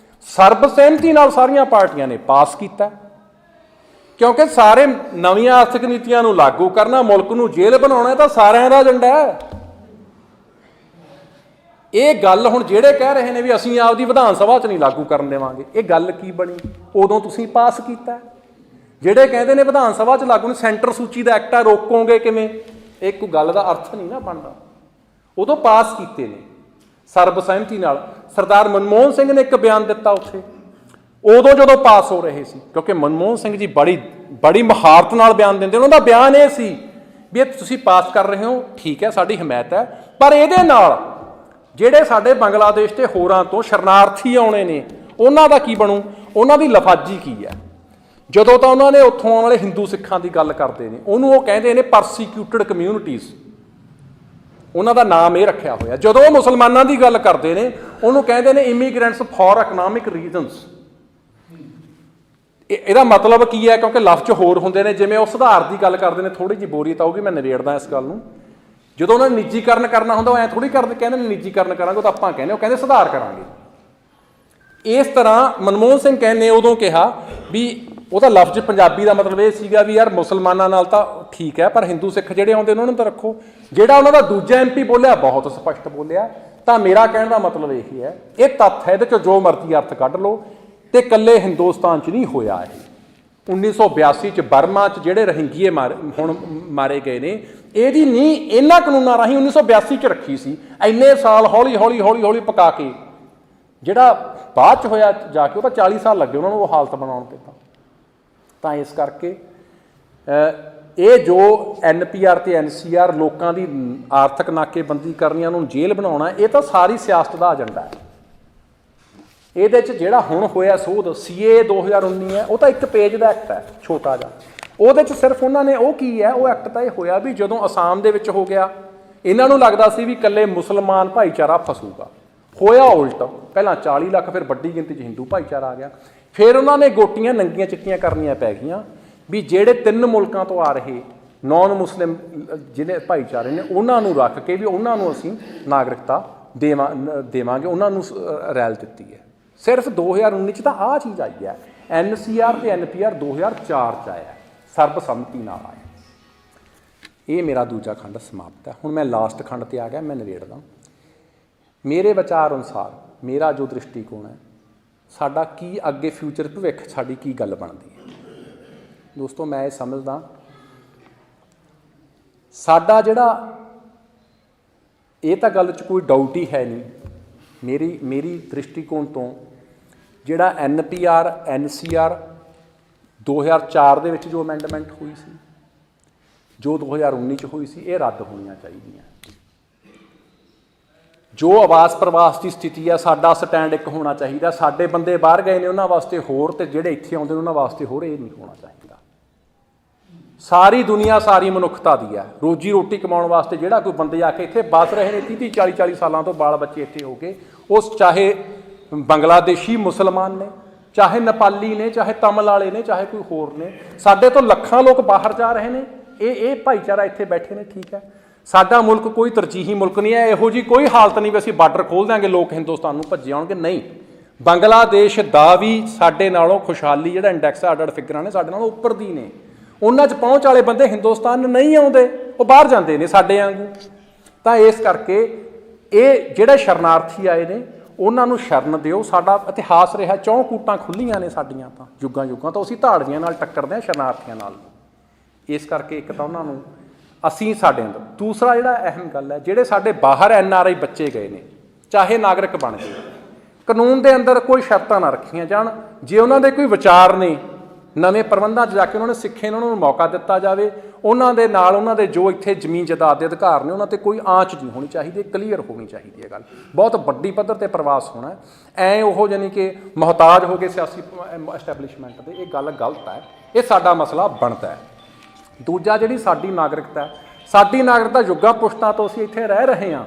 ਸਰਬਸਹਿਮਤੀ ਨਾਲ ਸਾਰੀਆਂ ਪਾਰਟੀਆਂ ਨੇ ਪਾਸ ਕੀਤਾ, ਕਿਉਂਕਿ ਸਾਰੇ ਨਵੀਆਂ ਆਰਥਿਕ ਨੀਤੀਆਂ ਨੂੰ ਲਾਗੂ ਕਰਨਾ, ਮੁਲਕ ਨੂੰ ਜੇਲ੍ਹ ਬਣਾਉਣਾ, ਤਾਂ ਸਾਰਿਆਂ ਦਾ ਏਜੰਡਾ ਹੈ। ਇਹ ਗੱਲ ਹੁਣ ਜਿਹੜੇ ਕਹਿ ਰਹੇ ਨੇ ਵੀ ਅਸੀਂ ਆਪਦੀ ਵਿਧਾਨ ਸਭਾ 'ਚ ਨਹੀਂ ਲਾਗੂ ਕਰਨ ਦੇਵਾਂਗੇ, ਇਹ ਗੱਲ ਕੀ ਬਣੀ? ਉਦੋਂ ਤੁਸੀਂ ਪਾਸ ਕੀਤਾ, ਜਿਹੜੇ ਕਹਿੰਦੇ ਨੇ ਵਿਧਾਨ ਸਭਾ 'ਚ ਲਾਗੂ ਨੇ, ਸੈਂਟਰ ਸੂਚੀ ਦਾ ਐਕਟ ਆ, ਰੋਕੋਗੇ ਕਿਵੇਂ? ਇਹ ਕੋਈ ਗੱਲ ਦਾ ਅਰਥ ਨਹੀਂ ਨਾ ਬਣਦਾ। ਉਦੋਂ ਪਾਸ ਕੀਤੇ ਨੇ ਸਰਬਸਹਿਮਤੀ ਨਾਲ। ਸਰਦਾਰ ਮਨਮੋਹਨ ਸਿੰਘ ਨੇ ਇੱਕ ਬਿਆਨ ਦਿੱਤਾ ਉੱਥੇ, ਉਦੋਂ ਜਦੋਂ ਪਾਸ ਹੋ ਰਹੇ ਸੀ, ਕਿਉਂਕਿ ਮਨਮੋਹਨ ਸਿੰਘ ਜੀ ਬੜੀ ਮਹਾਰਤ ਨਾਲ ਬਿਆਨ ਦਿੰਦੇ। ਉਹਨਾਂ ਦਾ ਬਿਆਨ ਇਹ ਸੀ ਵੀ ਇਹ ਤੁਸੀਂ ਪਾਸ ਕਰ ਰਹੇ ਹੋ, ਠੀਕ ਹੈ, ਸਾਡੀ ਹਮਾਇਤ ਹੈ, ਪਰ ਇਹਦੇ ਨਾਲ ਜਿਹੜੇ ਸਾਡੇ ਬੰਗਲਾਦੇਸ਼ ਤੇ ਹੋਰਾਂ ਤੋਂ ਸ਼ਰਨਾਰਥੀ ਆਉਣੇ ਨੇ ਉਹਨਾਂ ਦਾ ਕੀ ਬਣੂ, ਉਹਨਾਂ ਦੀ ਲਫਾਜੀ ਕੀ ਹੈ। ਜਦੋਂ ਤਾਂ ਉਹਨਾਂ ਨੇ ਉੱਥੋਂ ਆਉਣ ਵਾਲੇ ਹਿੰਦੂ ਸਿੱਖਾਂ ਦੀ ਗੱਲ ਕਰਦੇ ਨੇ, ਉਹਨੂੰ ਉਹ ਕਹਿੰਦੇ ਨੇ ਪਰਸੀਕਿਊਟਡ ਕਮਿਊਨਿਟੀਜ਼, ਉਹਨਾਂ ਦਾ ਨਾਮ ਇਹ ਰੱਖਿਆ ਹੋਇਆ। ਜਦੋਂ ਉਹ ਮੁਸਲਮਾਨਾਂ ਦੀ ਗੱਲ ਕਰਦੇ ਨੇ, ਉਹਨੂੰ ਕਹਿੰਦੇ ਨੇ ਇਮੀਗ੍ਰੈਂਟਸ ਫॉर ਇਕਨੋਮਿਕ ਰੀਜ਼ਨਸ। ਇਹਦਾ ਮਤਲਬ ਕੀ ਹੈ? ਕਿਉਂਕਿ ਲਫ਼ਜ਼ ਹੋਰ ਹੁੰਦੇ ਨੇ, ਜਿਵੇਂ ਉਹ ਸੁਧਾਰ ਦੀ ਗੱਲ ਕਰਦੇ ਨੇ, ਥੋੜ੍ਹੀ ਜਿਹੀ ਬੋਰੀਅਤ ਆਊਗੀ, ਮੈਂ ਨਿਬੇੜਦਾ ਇਸ ਗੱਲ ਨੂੰ। ਜਦੋਂ ਉਹਨਾਂ ਨੇ ਨਿੱਜੀਕਰਨ ਕਰਨਾ ਹੁੰਦਾ, ਉਹ ਐਂ ਥੋੜ੍ਹੀ ਕਰਦੇ, ਕਹਿੰਦੇ ਨੇ ਨਿੱਜੀਕਰਨ ਕਰਾਂਗੇ, ਉਹ ਤਾਂ ਆਪਾਂ ਕਹਿੰਦੇ, ਉਹ ਕਹਿੰਦੇ ਸੁਧਾਰ ਕਰਾਂਗੇ। ਇਸ ਤਰ੍ਹਾਂ ਮਨਮੋਹਨ ਸਿੰਘ ਕਹਿੰਦੇ ਉਦੋਂ ਕਿਹਾ ਵੀ ਉਹਦਾ ਲਫ਼ਜ਼ ਪੰਜਾਬੀ ਦਾ ਮਤਲਬ ਇਹ ਸੀਗਾ ਵੀ ਯਾਰ ਮੁਸਲਮਾਨਾਂ ਨਾਲ ਤਾਂ ਠੀਕ ਹੈ, ਪਰ ਹਿੰਦੂ ਸਿੱਖ ਜਿਹੜੇ ਆਉਂਦੇ ਉਹਨਾਂ ਨੂੰ ਤਾਂ ਰੱਖੋ। ਜਿਹੜਾ ਉਹਨਾਂ ਦਾ ਦੂਜਾ MP ਬੋਲਿਆ ਬਹੁਤ ਸਪਸ਼ਟ ਬੋਲਿਆ। ਤਾਂ ਮੇਰਾ ਕਹਿਣ ਦਾ ਮਤਲਬ ਇਹ ਹੈ, ਇਹ ਤੱਥ ਹੈ, ਇਹਦੇ 'ਚੋਂ ਜੋ ਮਰਜ਼ੀ ਅਰਥ ਕੱਢ ਲਓ, ਤੇ ਇਕੱਲੇ ਹਿੰਦੁਸਤਾਨ 'ਚ ਨਹੀਂ ਹੋਇਆ ਇਹ। 1982 'ਚ ਬਰਮਾ 'ਚ ਜਿਹੜੇ ਰੋਹਿੰਗੀਏ ਹੁਣ ਮਾਰੇ ਗਏ ਨੇ, ਇਹਦੀ ਨੀਂਹ ਇਹਨਾਂ ਕਾਨੂੰਨਾਂ ਰਾਹੀਂ 1982 'ਚ ਰੱਖੀ ਸੀ। ਇੰਨੇ ਸਾਲ ਹੌਲੀ ਹੌਲੀ ਪਕਾ ਕੇ ਜਿਹੜਾ ਬਾਅਦ 'ਚ ਹੋਇਆ ਜਾ ਕੇ, ਉਹ ਤਾਂ 40 ਸਾਲ ਲੱਗੇ ਉਹਨਾਂ ਨੂੰ ਉਹ ਹਾਲਤ ਬਣਾਉਣ 'ਤੇ। ਤਾਂ ਇਸ ਕਰਕੇ ਇਹ ਜੋ NPR ਤੇ NCR ਲੋਕਾਂ ਦੀ ਆਰਥਿਕ ਨਾਕੇਬੰਦੀ ਕਰਨੀ, ਉਹਨਾਂ ਨੂੰ ਜੇਲ੍ਹ ਬਣਾਉਣਾ, ਇਹ ਤਾਂ ਸਾਰੀ ਸਿਆਸਤ ਦਾ ਏਜੰਡਾ ਹੈ। ਇਹਦੇ 'ਚ ਜਿਹੜਾ ਹੁਣ ਹੋਇਆ ਸੋਧ CA 2019 ਹੈ, ਉਹ ਤਾਂ ਇੱਕ ਪੇਜ ਦਾ ਐਕਟ ਹੈ ਛੋਟਾ ਜਿਹਾ। ਉਹਦੇ 'ਚ ਸਿਰਫ ਉਹਨਾਂ ਨੇ ਉਹ ਕੀ ਹੈ, ਉਹ ਐਕਟ ਤਾਂ ਇਹ ਹੋਇਆ ਵੀ ਜਦੋਂ ਅਸਾਮ ਦੇ ਵਿੱਚ ਹੋ ਗਿਆ, ਇਹਨਾਂ ਨੂੰ ਲੱਗਦਾ ਸੀ ਵੀ ਇਕੱਲੇ ਮੁਸਲਮਾਨ ਭਾਈਚਾਰਾ ਫਸੂਗਾ, ਹੋਇਆ ਉਲਟ। ਪਹਿਲਾਂ 40 ਲੱਖ, ਫਿਰ ਵੱਡੀ ਗਿਣਤੀ 'ਚ ਹਿੰਦੂ ਭਾਈਚਾਰਾ ਆ ਗਿਆ। ਫਿਰ ਉਹਨਾਂ ਨੇ ਗੋਟੀਆਂ ਨੰਗੀਆਂ ਚਿੱਟੀਆਂ ਕਰਨੀਆਂ ਪੈ ਗਈਆਂ ਵੀ ਜਿਹੜੇ 3 ਮੁਲਕਾਂ ਤੋਂ ਆ ਰਹੇ ਨੌਨ ਮੁਸਲਿਮ ਜਿਹੜੇ ਭਾਈਚਾਰੇ ਨੇ, ਉਹਨਾਂ ਨੂੰ ਰੱਖ ਕੇ ਵੀ ਉਹਨਾਂ ਨੂੰ ਅਸੀਂ ਨਾਗਰਿਕਤਾ ਦੇਵਾਂਗੇ, ਉਹਨਾਂ ਨੂੰ ਰੈਲ ਦਿੱਤੀ ਹੈ। ਸਿਰਫ 2019 'ਚ ਤਾਂ ਆਹ ਚੀਜ਼ ਆਈ ਹੈ। NCR ਤੇ NPR 2004 'ਚ ਆਇਆ, ਸਰਬਸੰਮਤੀ ਨਾਲ ਆਇਆ। ਇਹ ਮੇਰਾ ਦੂਜਾ ਖੰਡ ਸਮਾਪਤ ਹੈ। ਹੁਣ ਮੈਂ ਲਾਸਟ ਖੰਡ 'ਤੇ ਆ ਗਿਆ, ਮੈਂ ਨਿਬੇੜਦਾ। ਮੇਰੇ ਵਿਚਾਰ ਅਨੁਸਾਰ, ਮੇਰਾ ਜੋ ਦ੍ਰਿਸ਼ਟੀਕੋਣ ਹੈ, ਸਾਡਾ ਕੀ ਅੱਗੇ ਫਿਊਚਰ ਭਵਿੱਖ, ਸਾਡੀ ਕੀ ਗੱਲ ਬਣਦੀ ਹੈ। ਦੋਸਤੋ, ਮੈਂ ਇਹ ਸਮਝਦਾ ਸਾਡਾ ਜਿਹੜਾ, ਇਹ ਤਾਂ ਗੱਲ 'ਚ ਕੋਈ ਡਾਊਟ ਹੀ ਹੈ ਨਹੀਂ, ਮੇਰੀ ਦ੍ਰਿਸ਼ਟੀਕੋਣ ਤੋਂ ਜਿਹੜਾ NPR NCR 2004 ਦੇ ਵਿੱਚ ਜੋ ਅਮੈਂਡਮੈਂਟ ਹੋਈ ਸੀ, ਜੋ 2019 'ਚ ਹੋਈ ਸੀ, ਇਹ ਰੱਦ ਹੋਣੀਆਂ ਚਾਹੀਦੀਆਂ। ਜੋ ਆਵਾਸ ਪ੍ਰਵਾਸ ਦੀ ਸਥਿਤੀ ਹੈ, ਸਾਡਾ ਸਟੈਂਡ ਇੱਕ ਹੋਣਾ ਚਾਹੀਦਾ। ਸਾਡੇ ਬੰਦੇ ਬਾਹਰ ਗਏ ਨੇ, ਉਹਨਾਂ ਵਾਸਤੇ ਹੋਰ, ਤੇ ਜਿਹੜੇ ਇੱਥੇ ਆਉਂਦੇ ਨੇ ਉਹਨਾਂ ਵਾਸਤੇ ਹੋਰ, ਇਹ ਨਹੀਂ ਹੋਣਾ ਚਾਹੀਦਾ। ਸਾਰੀ ਦੁਨੀਆ, ਸਾਰੀ ਮਨੁੱਖਤਾ ਦੀ ਹੈ। ਰੋਜੀ ਰੋਟੀ ਕਮਾਉਣ ਵਾਸਤੇ ਜਿਹੜਾ ਕੋਈ ਬੰਦੇ ਆ ਕੇ ਇੱਥੇ ਬਸ ਰਹੇ ਨੇ 30-30 40-40 ਸਾਲਾਂ ਤੋਂ, ਬਾਲ ਬੱਚੇ ਇੱਥੇ ਹੋ ਕੇ, ਉਹ ਚਾਹੇ ਬੰਗਲਾਦੇਸ਼ੀ ਮੁਸਲਮਾਨ ਨੇ, ਚਾਹੇ ਨੇਪਾਲੀ ਨੇ, ਚਾਹੇ ਤਮਿਲ ਵਾਲੇ ਨੇ, ਚਾਹੇ ਕੋਈ ਹੋਰ ਨੇ। ਸਾਡੇ ਤੋਂ ਲੱਖਾਂ ਲੋਕ ਬਾਹਰ ਜਾ ਰਹੇ ਨੇ, ਇਹ ਭਾਈਚਾਰਾ ਇੱਥੇ ਬੈਠੇ ਨੇ, ਠੀਕ ਹੈ। ਸਾਡਾ ਮੁਲਕ ਕੋਈ ਤਰਜੀਹੀ ਮੁਲਕ ਨਹੀਂ ਹੈ। ਇਹੋ ਜਿਹੀ ਕੋਈ ਹਾਲਤ ਨਹੀਂ ਵੀ ਅਸੀਂ ਬਾਰਡਰ ਖੋਲ੍ਹ ਦਿਆਂਗੇ, ਲੋਕ ਹਿੰਦੁਸਤਾਨ ਨੂੰ ਭੱਜੇ ਆਉਣਗੇ, ਨਹੀਂ। ਬੰਗਲਾਦੇਸ਼ ਦਾ ਵੀ ਸਾਡੇ ਨਾਲੋਂ ਖੁਸ਼ਹਾਲੀ ਜਿਹੜਾ ਇੰਡੈਕਸ ਹੈ, ਅੱਡ ਫਿਗਰਾਂ ਨੇ ਸਾਡੇ ਨਾਲੋਂ ਉੱਪਰ ਦੀ ਨੇ। ਉਹਨਾਂ 'ਚ ਪਹੁੰਚ ਵਾਲੇ ਬੰਦੇ ਹਿੰਦੁਸਤਾਨ ਨਹੀਂ ਆਉਂਦੇ, ਉਹ ਬਾਹਰ ਜਾਂਦੇ ਨੇ ਸਾਡੇ ਵਾਂਗੂ। ਤਾਂ ਇਸ ਕਰਕੇ ਇਹ ਜਿਹੜੇ ਸ਼ਰਨਾਰਥੀ ਆਏ ਨੇ, ਉਹਨਾਂ ਨੂੰ ਸ਼ਰਨ ਦਿਓ। ਸਾਡਾ ਇਤਿਹਾਸ ਰਿਹਾ, 4 ਕੂਟਾਂ ਖੁੱਲੀਆਂ ਨੇ ਸਾਡੀਆਂ ਤਾਂ ਯੁੱਗਾਂ ਤੋਂ, ਅਸੀਂ ਧਾੜੀਆਂ ਨਾਲ ਟੱਕਰਦੇ ਹਾਂ ਸ਼ਰਨਾਰਥੀਆਂ ਨਾਲ। ਇਸ ਕਰਕੇ ਇੱਕ ਤਾਂ ਉਹਨਾਂ ਨੂੰ ਅਸੀਂ ਸਾਡੇ ਅੰਦਰ, ਦੂਸਰਾ ਜਿਹੜਾ ਅਹਿਮ ਗੱਲ ਹੈ, ਜਿਹੜੇ ਸਾਡੇ ਬਾਹਰ NRI ਬੱਚੇ ਗਏ ਨੇ, ਚਾਹੇ ਨਾਗਰਿਕ ਬਣ ਗਏ, ਕਾਨੂੰਨ ਦੇ ਅੰਦਰ ਕੋਈ ਸ਼ਰਤਾਂ ਨਾ ਰੱਖੀਆਂ ਜਾਣ। ਜੇ ਉਹਨਾਂ ਦੇ ਕੋਈ ਵਿਚਾਰ ਨੇ, ਨਵੇਂ ਪ੍ਰਬੰਧਾਂ 'ਚ ਜਾ ਕੇ ਉਹਨਾਂ ਨੇ ਸਿੱਖੇ ਨੇ, ਉਹਨਾਂ ਨੂੰ ਮੌਕਾ ਦਿੱਤਾ ਜਾਵੇ। ਉਹਨਾਂ ਦੇ ਨਾਲ ਉਹਨਾਂ ਦੇ ਜੋ ਇੱਥੇ ਜ਼ਮੀਨ ਜਾਇਦਾਦ ਦੇ ਅਧਿਕਾਰ ਨੇ, ਉਹਨਾਂ 'ਤੇ ਕੋਈ ਆਂਚ ਨਹੀਂ ਹੋਣੀ ਚਾਹੀਦੀ, ਕਲੀਅਰ ਹੋਣੀ ਚਾਹੀਦੀ ਹੈ ਗੱਲ। ਬਹੁਤ ਵੱਡੀ ਪੱਧਰ 'ਤੇ ਪ੍ਰਵਾਸ ਹੋਣਾ ਐ, ਉਹ ਯਾਨੀ ਕਿ ਮੁਹਤਾਜ ਹੋ ਗਏ ਸਿਆਸੀ ਐਸਟੈਬਲਿਸ਼ਮੈਂਟ ਦੇ, ਇਹ ਗੱਲ ਗਲਤ ਹੈ। ਇਹ ਸਾਡਾ ਮਸਲਾ ਬਣਦਾ ਹੈ। ਦੂਜਾ, ਜਿਹੜੀ ਸਾਡੀ ਨਾਗਰਿਕਤਾ ਯੁੱਗਾਂ ਪੁਸ਼ਤਾਂ ਤੋਂ ਅਸੀਂ ਇੱਥੇ ਰਹਿ ਰਹੇ ਹਾਂ।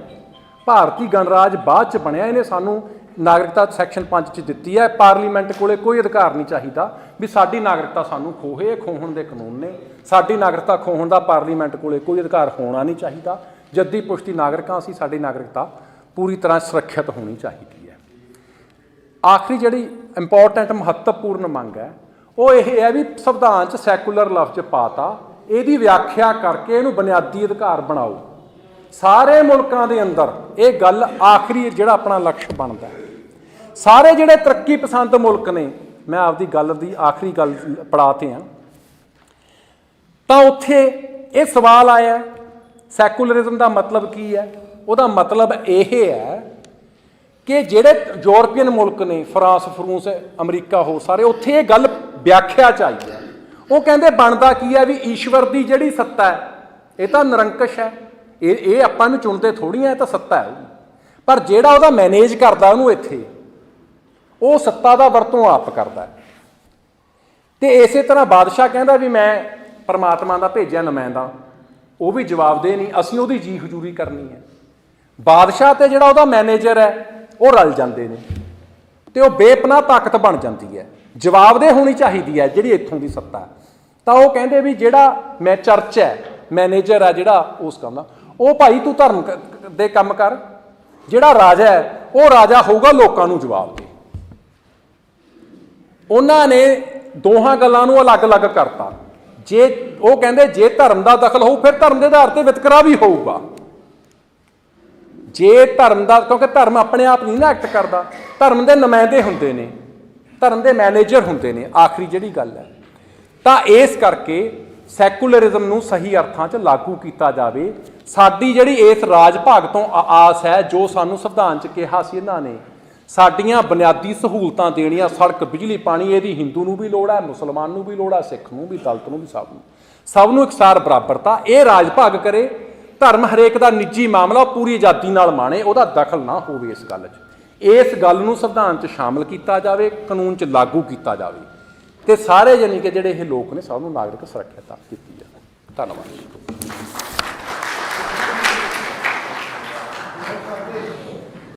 ਭਾਰਤੀ ਗਣਰਾਜ ਬਾਅਦ 'ਚ ਬਣਿਆ, ਇਹਨੇ ਸਾਨੂੰ ਨਾਗਰਿਕਤਾ ਸੈਕਸ਼ਨ 5 'ਚ ਦਿੱਤੀ ਹੈ। ਪਾਰਲੀਮੈਂਟ ਕੋਲੇ ਕੋਈ ਅਧਿਕਾਰ ਨਹੀਂ ਚਾਹੀਦਾ ਵੀ ਸਾਡੀ ਨਾਗਰਿਕਤਾ ਸਾਨੂੰ ਖੋਹੇ। ਇਹ ਖੋਹਣ ਦੇ ਕਾਨੂੰਨ ਨੇ। ਸਾਡੀ ਨਾਗਰਿਕਤਾ ਖੋਹਣ ਦਾ ਪਾਰਲੀਮੈਂਟ ਕੋਲੇ ਕੋਈ ਅਧਿਕਾਰ ਹੋਣਾ ਨਹੀਂ ਚਾਹੀਦਾ। ਜੱਦੀ ਪੁਸ਼ਤੀ ਨਾਗਰਿਕਾਂ ਅਸੀਂ, ਸਾਡੀ ਨਾਗਰਿਕਤਾ ਪੂਰੀ ਤਰ੍ਹਾਂ ਸੁਰੱਖਿਅਤ ਹੋਣੀ ਚਾਹੀਦੀ ਹੈ। ਆਖਰੀ ਜਿਹੜੀ ਇੰਪੋਰਟੈਂਟ ਮਹੱਤਵਪੂਰਨ ਮੰਗ ਹੈ, ਉਹ ਇਹ ਹੈ ਵੀ ਸੰਵਿਧਾਨ 'ਚ ਸੈਕੂਲਰ ਲਫ਼ਜ਼ ਪਾਤਾ, ਇਹਦੀ ਵਿਆਖਿਆ ਕਰਕੇ ਇਹਨੂੰ ਬੁਨਿਆਦੀ ਅਧਿਕਾਰ ਬਣਾਓ ਸਾਰੇ ਮੁਲਕਾਂ ਦੇ ਅੰਦਰ। ਇਹ ਗੱਲ ਆਖਰੀ ਜਿਹੜਾ ਆਪਣਾ ਲਕਸ਼ ਬਣਦਾ। ਸਾਰੇ ਜਿਹੜੇ ਤਰੱਕੀ ਪਸੰਦ ਮੁਲਕ ਨੇ, ਮੈਂ ਆਪਦੀ ਗੱਲ ਦੀ ਆਖਰੀ ਗੱਲ ਪੜਾਅ 'ਤੇ ਹਾਂ, ਤਾਂ ਉੱਥੇ ਇਹ ਸਵਾਲ ਆਇਆ ਸੈਕੂਲਰਿਜ਼ਮ ਦਾ ਮਤਲਬ ਕੀ ਹੈ? ਉਹਦਾ ਮਤਲਬ ਇਹ ਹੈ ਕਿ ਜਿਹੜੇ ਯੂਰਪੀਅਨ ਮੁਲਕ ਨੇ, ਫਰੂਸ, ਅਮਰੀਕਾ ਹੋ ਸਾਰੇ, ਉੱਥੇ ਇਹ ਗੱਲ ਵਿਆਖਿਆ 'ਚ ਆਈ ਹੈ। ਉਹ ਕਹਿੰਦੇ ਬਣਦਾ ਕੀ ਹੈ ਵੀ ਈਸ਼ਵਰ ਦੀ ਜਿਹੜੀ ਸੱਤਾ ਹੈ ਇਹ ਤਾਂ ਨਿਰੰਕਸ਼ ਹੈ, ਇਹ ਆਪਾਂ ਨੂੰ ਚੁਣਦੇ ਥੋੜ੍ਹੀਆਂ, ਇਹ ਤਾਂ ਸੱਤਾ ਹੈ। ਪਰ ਜਿਹੜਾ ਉਹਦਾ ਮੈਨੇਜ ਕਰਦਾ ਉਹਨੂੰ ਇੱਥੇ, ਉਹ ਸੱਤਾ ਦਾ ਵਰਤੋਂ ਆਪ ਕਰਦਾ। ਤੇ ਇਸੇ ਤਰ੍ਹਾਂ ਬਾਦਸ਼ਾਹ ਕਹਿੰਦਾ ਵੀ ਮੈਂ ਪਰਮਾਤਮਾ ਦਾ ਭੇਜਿਆ ਨੁਮਾਇੰਦਾ, ਉਹ ਵੀ ਜਵਾਬਦੇਹ ਨਹੀਂ, ਅਸੀਂ ਉਹਦੀ ਜੀ ਹਜ਼ੂਰੀ ਕਰਨੀ ਹੈ। ਬਾਦਸ਼ਾਹ ਤੇ ਜਿਹੜਾ ਉਹਦਾ ਮੈਨੇਜਰ ਹੈ ਉਹ ਰਲ ਜਾਂਦੇ ਨੇ ਤੇ ਉਹ ਬੇਪਨਾਹ ਤਾਕਤ ਬਣ ਜਾਂਦੀ ਹੈ। ਜਵਾਬਦੇਹ ਹੋਣੀ ਚਾਹੀਦੀ ਹੈ ਜਿਹੜੀ ਇੱਥੋਂ ਦੀ ਸੱਤਾ। ਤਾਂ ਉਹ ਕਹਿੰਦੇ ਵੀ ਜਿਹੜਾ ਮੈਂ ਚਰਚ ਹੈ, ਮੈਨੇਜਰ ਹੈ ਜਿਹੜਾ ਉਸ ਕੰਮ ਦਾ, ਉਹ ਭਾਈ ਤੂੰ ਧਰਮ ਦੇ ਕੰਮ ਕਰ। ਜਿਹੜਾ ਰਾਜਾ ਹੈ ਉਹ ਰਾਜਾ ਹੋਊਗਾ ਲੋਕਾਂ ਨੂੰ ਜਵਾਬ ਦੇ। ਉਹਨਾਂ ਨੇ ਦੋਹਾਂ ਗੱਲਾਂ ਨੂੰ ਅਲੱਗ-ਅਲੱਗ ਕਰਤਾ। ਜੇ ਉਹ ਕਹਿੰਦੇ ਜੇ ਧਰਮ ਦਾ ਦਖਲ ਹੋਊ ਫਿਰ ਧਰਮ ਦੇ ਆਧਾਰ ਤੇ ਵਿਤਕਰਾ ਵੀ ਹੋਊਗਾ। ਜੇ ਧਰਮ ਦਾ, ਕਿਉਂਕਿ ਧਰਮ ਆਪਣੇ ਆਪ ਨਹੀਂ ਨਾ ਐਕਟ ਕਰਦਾ, ਧਰਮ ਦੇ ਨੁਮਾਇੰਦੇ ਹੁੰਦੇ ਨੇ, ਧਰਮ ਦੇ ਮੈਨੇਜਰ ਹੁੰਦੇ ਨੇ, ਆਖਰੀ ਜਿਹੜੀ ਗੱਲ ਹੈ। ਤਾਂ ਇਸ ਕਰਕੇ ਸੈਕੂਲਰਿਜ਼ਮ ਨੂੰ ਸਹੀ ਅਰਥਾਂ 'ਚ ਲਾਗੂ ਕੀਤਾ ਜਾਵੇ। ਸਾਡੀ ਜਿਹੜੀ ਇਸ ਰਾਜ ਭਾਗ ਤੋਂ ਆਸ ਹੈ, ਜੋ ਸਾਨੂੰ ਸੰਵਿਧਾਨ 'ਚ ਕਿਹਾ ਸੀ ਇਹਨਾਂ ਨੇ, ਸਾਡੀਆਂ ਬੁਨਿਆਦੀ ਸਹੂਲਤਾਂ ਦੇਣੀਆਂ, ਸੜਕ, ਬਿਜਲੀ, ਪਾਣੀ, ਇਹਦੀ ਹਿੰਦੂ ਨੂੰ ਵੀ ਲੋੜ ਹੈ, ਮੁਸਲਮਾਨ ਨੂੰ ਵੀ ਲੋੜ ਹੈ, ਸਿੱਖ ਨੂੰ ਵੀ, ਦਲਿਤ ਨੂੰ ਵੀ, ਸਭ ਨੂੰ ਇਕਸਾਰ ਬਰਾਬਰਤਾ। ਇਹ ਰਾਜ ਭਾਗ ਕਰੇ, ਧਰਮ ਹਰੇਕ ਦਾ ਨਿੱਜੀ ਮਾਮਲਾ, ਉਹ ਪੂਰੀ ਆਜ਼ਾਦੀ ਨਾਲ ਮਾਣੇ, ਉਹਦਾ ਦਖਲ ਨਾ ਹੋਵੇ ਇਸ ਗੱਲ 'ਚ। ਇਸ ਗੱਲ ਨੂੰ ਸੰਵਿਧਾਨ 'ਚ ਸ਼ਾਮਲ ਕੀਤਾ ਜਾਵੇ, ਕਾਨੂੰਨ 'ਚ ਲਾਗੂ ਕੀਤਾ ਜਾਵੇ ਤੇ ਸਾਰੇ ਜਾਨੀ ਕਿ ਜਿਹੜੇ ਇਹ ਲੋਕ ਨੇ ਸਭ ਨੂੰ ਨਾਗਰਿਕ ਸੁਰੱਖਿਆ ਦਿੱਤੀ ਜਾਵੇ। ਧੰਨਵਾਦ।